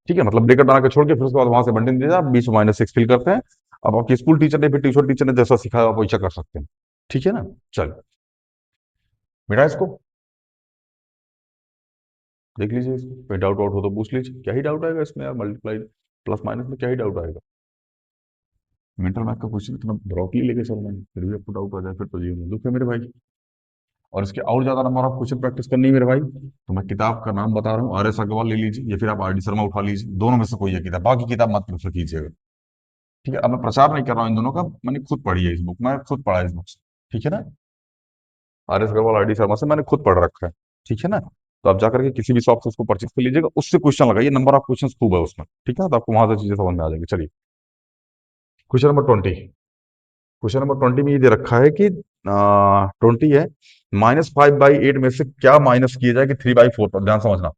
ठीक है, मतलब ब्रेकेट बना के छोड़ के फिर उसके बाद वहां से बंटन दीजिए, आप बीच में -6 फिल करते हैं। अब आपके स्कूल टीचर ने फिर ट्यूशन टीचर ने जैसा सिखाया आप वैसा कर सकते हैं। ठीक है ना। चलो बेटा इसको देख लीजिए, इसको कोई डाउट वाउट हो तो पूछ लीजिए। क्या ही डाउट आएगा इसमें यार, मल्टीप्लाई प्लस माइनस में क्या ही डाउट आएगा। मेंटल मैथ का क्वेश्चन इतना ब्रॉकली लेके चल रहे हैं, फिर भी आपको डाउट आ जाए, फिर तो जीवन में दुख है मेरे भाई। और इसके और ज्यादा नंबर ऑफ क्वेश्चन प्रैक्टिस करनी है मेरे भाई, तो मैं किताब का नाम बता रहा हूँ, आर एस अग्रवाल ले लीजिए या फिर आप आर डी शर्मा उठा लीजिए, दोनों में से कोई एक किताब, बाकी किताब मत प्रेफर कीजिएगा। ठीक है, अब मैं प्रचार नहीं कर रहा हूँ इन दोनों का, मैंने खुद पढ़ी है इस बुक, मैं खुद पढ़ा है इस बुक से। ठीक है ना। R S Agarwal R D Sharma से मैंने खुद पढ़ रखा है। ठीक है ना। तो आप जाकर के किसी भी शॉप से उसको परचेज कर लीजिएगा, उससे क्वेश्चन लगाइए, नंबर ऑफ क्वेश्चन खूब है उसमें। ठीक है ना, तो आपको वहां से चीजें समझ में आ जाएगी। चलिए क्वेश्चन नंबर 20। क्वेश्चन नंबर 20 में ये दे रखा है कि 20 है, -5/8 में से क्या माइनस किया जाए कि 3/4 पर। ध्यान समझना,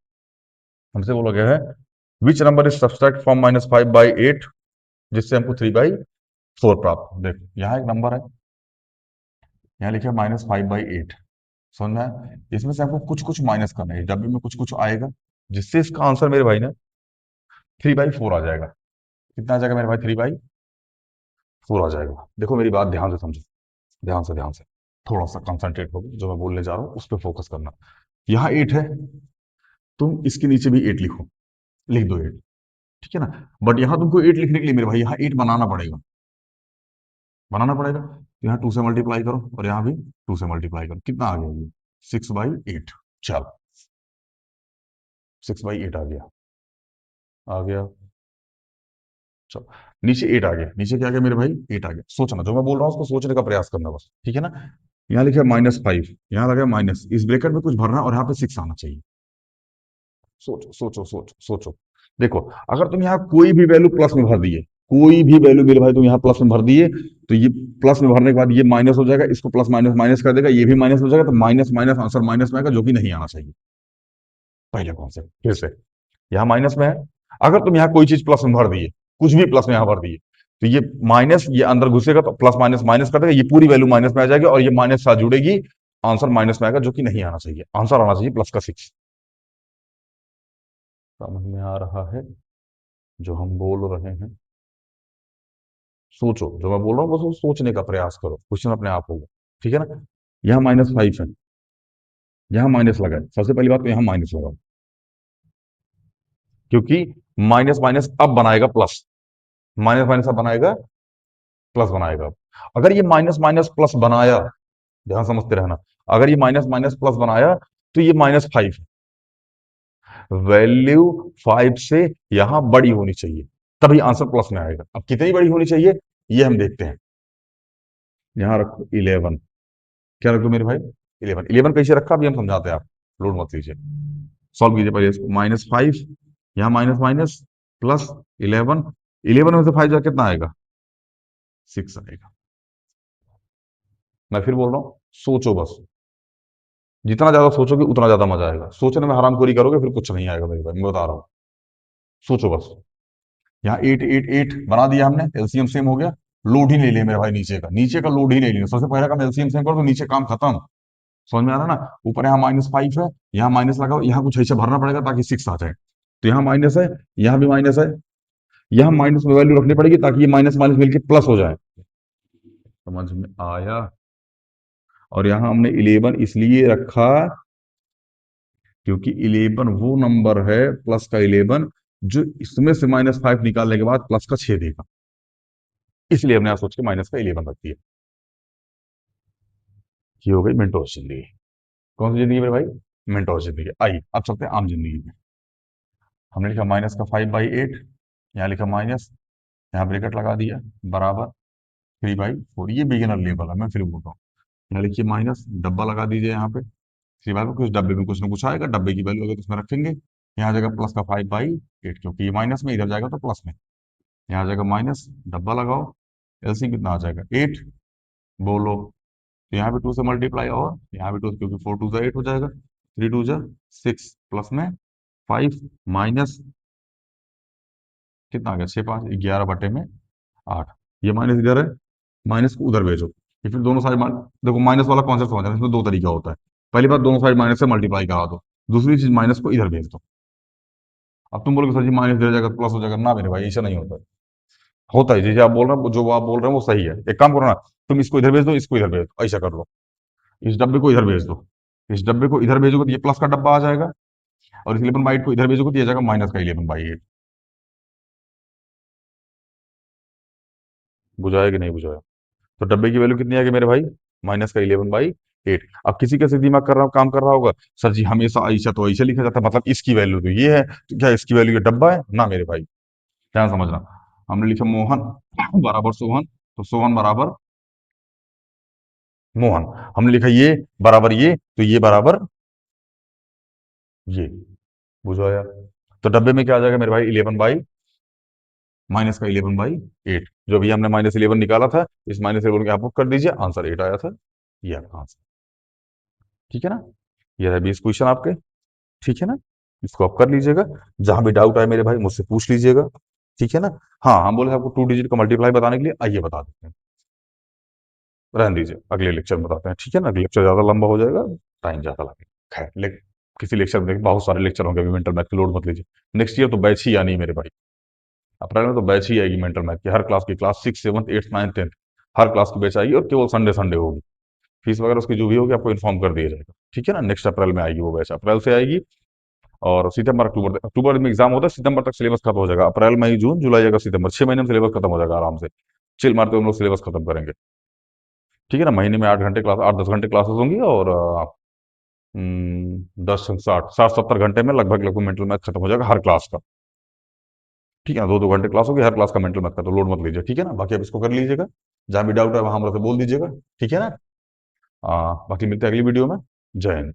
हमसे बोला गया है which number is subtract from -5/8 जिससे हमको 3/4 प्राप्त हो। देखो यहाँ एक नंबर है, यहाँ लिखा है -5/8। समझ में आया? इसमें से हमको कुछ कुछ माइनस करना है, डब्बे में कुछ कुछ आएगा, जिससे इसका आंसर मेरे भाई ना 3/4 आ जाएगा। कितना आ जाएगा मेरे भाई? 3/4 आ जाएगा। देखो मेरी बात ध्यान से समझो, ध्यान से थोड़ा सा कंसंट्रेट होकर जो मैं बोलने जा रहा हूँ उस पर फोकस करना। यहाँ 8 है, तुम इसके नीचे भी 8 लिखो, लिख दो 8। ठीक है ना। बट यहाँ तुमको 8 लिखने के लिए मेरे भाई यहाँ 8 बनाना पड़ेगा, तो यहाँ 2 से मल्टीप्लाई करो और यहाँ भी 2 से मल्टीप्लाई करो। कितना आ गया ये? 6/8। चलो 6/8 आ गया। चलो नीचे 8 आ गया, नीचे क्या आ गया मेरे भाई? 8 आ गया। सोचना, जो मैं बोल रहा हूँ उसको सोचने का प्रयास करना बस। ठीक है ना। यहाँ लिखा -5, यहाँ लगा माइनस, इस ब्रैकेट में कुछ भरना और यहाँ पे 6 आना चाहिए। सोचो सोचो सोचो सोचो। देखो, अगर तुम यहाँ कोई भी वैल्यू प्लस में भर दिए, कोई भी वैल्यू मेरे भाई तुम यहाँ प्लस में भर दिए, तो ये प्लस में भरने के बाद ये माइनस हो जाएगा, इसको प्लस माइनस माइनस कर देगा, ये भी माइनस हो जाएगा, तो माइनस माइनस आंसर माइनस में आएगा, जो कि नहीं आना चाहिए। पहले कॉन्सेप्ट फिर से, यहाँ माइनस में है, अगर तुम यहाँ कोई चीज प्लस में भर दिए, कुछ भी प्लस में यहाँ भर दिए, तो ये माइनस ये अंदर घुसेगा तो प्लस माइनस माइनस कर देगा, ये पूरी वैल्यू माइनस में आ जाएगी और ये माइनस साथ जुड़ेगी, आंसर माइनस में आएगा, जो कि नहीं आना चाहिए। आंसर आना चाहिए +6। समझ में आ रहा है जो हम बोल रहे हैं? सोचो, जो मैं बोल रहा हूँ बस वो सोचने का प्रयास करो, क्वेश्चन अपने आप होगा। ठीक है ना। यहाँ -5 है, यहाँ माइनस लगा है, सबसे पहली बात तो यहाँ माइनस लगा, क्योंकि माइनस माइनस अब बनाएगा प्लस, माइनस माइनस अब बनाएगा प्लस बनाएगा। अगर ये माइनस माइनस प्लस बनाया, ध्यान समझते रहना, अगर ये माइनस माइनस प्लस बनाया तो ये -5 है, वैल्यू 5 से यहां बड़ी होनी चाहिए, तभी आंसर प्लस में आएगा। अब कितनी बड़ी होनी चाहिए ये हम देखते हैं। यहां रखो 11, क्या रखो मेरे भाई? 11। 11 कैसे रखा अभी हम समझाते हैं, आप लोड मत लीजिए। सॉल्व कीजिए पहले इसको, -5, यहाँ माइनस माइनस प्लस 11, 11 में से 5 जा कितना आएगा? 6 आएगा। मैं फिर बोल रहा हूँ, सोचो बस, जितना ज्यादा सोचोगे उतना ज्यादा मजा आएगा, सोचने में हरामखोरी करोगे फिर कुछ नहीं आएगा मेरे भाई, मैं बता रहा हूँ। सोचो बस। यहाँ 8 8 8 बना दिया हमने, एलसीएम सेम हो गया। लोड ही नहीं लिया मेरे भाई, नीचे का लोड ही नहीं लिया, सबसे पहले काम एलसीएम सेम कर दो, नीचे काम खत्म। समझ में आ रहा है ना। ऊपर यहाँ -5 है, यहाँ माइनस लगाओ, यहाँ कुछ ऐसे भरना पड़ेगा ताकि 6 आ जाए, तो यहाँ माइनस है, यहाँ भी माइनस है, यहाँ माइनस में वैल्यू रखनी पड़ेगी ताकि ये माइनस माइनस मिलकर प्लस हो जाए। समझ में आया। और यहाँ हमने 11 इसलिए रखा क्योंकि 11 वो नंबर है, प्लस का 11, जो इसमें से -5 निकालने के बाद प्लस का 6 देगा, इसलिए हमने यहाँ सोच के माइनस का 11 रख दिया। ये हो गई मिनटों जिंदगी। कौन सी जिंदगी मेरे भाई? मिनटों जिंदगी। आइए अब चलते हैं आम जिंदगी में। हमने लिखा माइनस का 5/8, यहाँ लिखा माइनस, यहाँ ब्रैकेट लगा दिया, बराबर 3/4। ये बिगिनर लेवल है, मैं फिर बोल रहा हूँ। यहाँ लिखिए माइनस, डब्बा लगा दीजिए यहाँ पे, 3/, कुछ डब्बे में कुछ ना कुछ आएगा, डब्बे की वैल्यू अगर उसमें रखेंगे, यहाँ आ जाएगा प्लस का 5/8, क्योंकि ये माइनस में इधर जाएगा तो प्लस में, यहाँ आ जाएगा माइनस, डब्बा लगाओ, एलसीएम कितना आ जाएगा? 8। बोलो, तो यहाँ भी 2 से मल्टीप्लाई और यहाँ भी 2, क्योंकि 4 2 8 हो जाएगा, 3 2 6 प्लस में 5 माइनस कितना आ गया? 6 5 11/8। ये माइनस इधर है, माइनस को उधर भेजो, ये फिर दोनों साइड देखो माइनस वाला कॉन्सेप्ट समझ इसमें दो तरीका होता है। पहली बात, दोनों साइड माइनस से मल्टीप्लाई करा दो, दूसरी चीज माइनस को इधर भेज दो। अब तुम बोलोगे सर जी माइनस इधर जाएगा तो प्लस हो जाएगा, ना मेरे भाई ऐसा नहीं होता है। होता है जैसे आप बोल रहे हो, जो आप बोल रहे हो वो सही है। एक काम करो ना, तुम इसको इधर भेज दो, इसको इधर भेज दो, ऐसा कर लो। इस डब्बे को इधर भेज दो, इस डब्बे को इधर भेजोगे तो ये प्लस का डब्बा आ जाएगा, और इस 11/8 को इधर भेजोगे तो ये आ जाएगा माइनस का 11/8। बुझाया कि नहीं बुझाया? तो डब्बे की वैल्यू कितनी आ गई मेरे भाई? -11/8। अब किसी का से दिमाग कर रहा काम कर रहा होगा, सर जी हमेशा ऐसा तो ऐसे लिखा जाता है, मतलब इसकी वैल्यू तो ये है, तो क्या इसकी वैल्यू ये डब्बा है? ना मेरे भाई, ध्यान समझना। हमने लिखा मोहन बराबर सोहन, तो सोहन बराबर मोहन। हमने लिखा ये बराबर ये, तो ये बराबर ये। बुझो यार? तो डब्बे में क्या आ जाएगा मेरे भाई? 11/, माइनस का 11/8। जो भी हमने -11 निकाला था, इस -11 को आप पुट कर दीजिए, आंसर 8 आया था। ये आपका आंसर। ठीक है ना? ये है 20 क्वेश्चन आपके। ठीक है ना? इसको आप कर लीजिएगा। जहां भी डाउट आए मेरे भाई मुझसे पूछ लीजिएगा। ठीक है ना? हाँ, हम बोले आपको 2 डिजिट का मल्टीप्लाई बताने के लिए, आइए बता देते हैं। रहने दीजिए, अगले लेक्चर में बताते हैं। ठीक है ना? अगले लेक्चर ज्यादा लंबा हो जाएगा, टाइम ज्यादा लगेगा। खैर किसी लेक्चर में बहुत सारे लेक्चर होंगे, अभी मेंटल मैथ की लोड मत लीजिए। नेक्स्ट ईयर तो बैच ही आनी है मेरे भाई। अप्रैल में तो बैच ही आएगी मेंटल मैथ की, हर क्लास की, क्लास 6, 7, 8, 9, 10, हर क्लास की बैच आएगी, और केवल संडे संडे होगी। फीस वगैरह उसकी जो भी होगी आपको इन्फॉर्म कर दिया जाएगा। ठीक है ना? नेक्स्ट अप्रैल में आएगी वो बैच, अप्रैल से आएगी। और सितंबर अक्टूबर अक्टूबर में एग्जाम होता है, सितंबर तक सिलेबस खत्म हो जाएगा। अप्रैल मई जून जुलाई अगस्त सितंबर, 6 महीने में सिलेबस खत्म हो जाएगा आराम से। चिल मारते हम लोग सिलेबस खत्म करेंगे। ठीक है ना? महीने में 8 घंटे क्लास, 8-10 घंटे क्लासेस होंगी, और 10 60 60-70 घंटे में लगभग मेंटल मैथ खत्म हो जाएगा हर क्लास का। ठीक है ना? 2-2 घंटे क्लास होगी हर क्लास का मेंटल मैथ का, तो लोड मत लीजिए। ठीक है ना? बाकी आप इसको कर लीजिएगा, जहां भी डाउट है वहां हमरा से बोल दीजिएगा। ठीक है ना? बाकी मिलते हैं अगली वीडियो में। जय हिंद।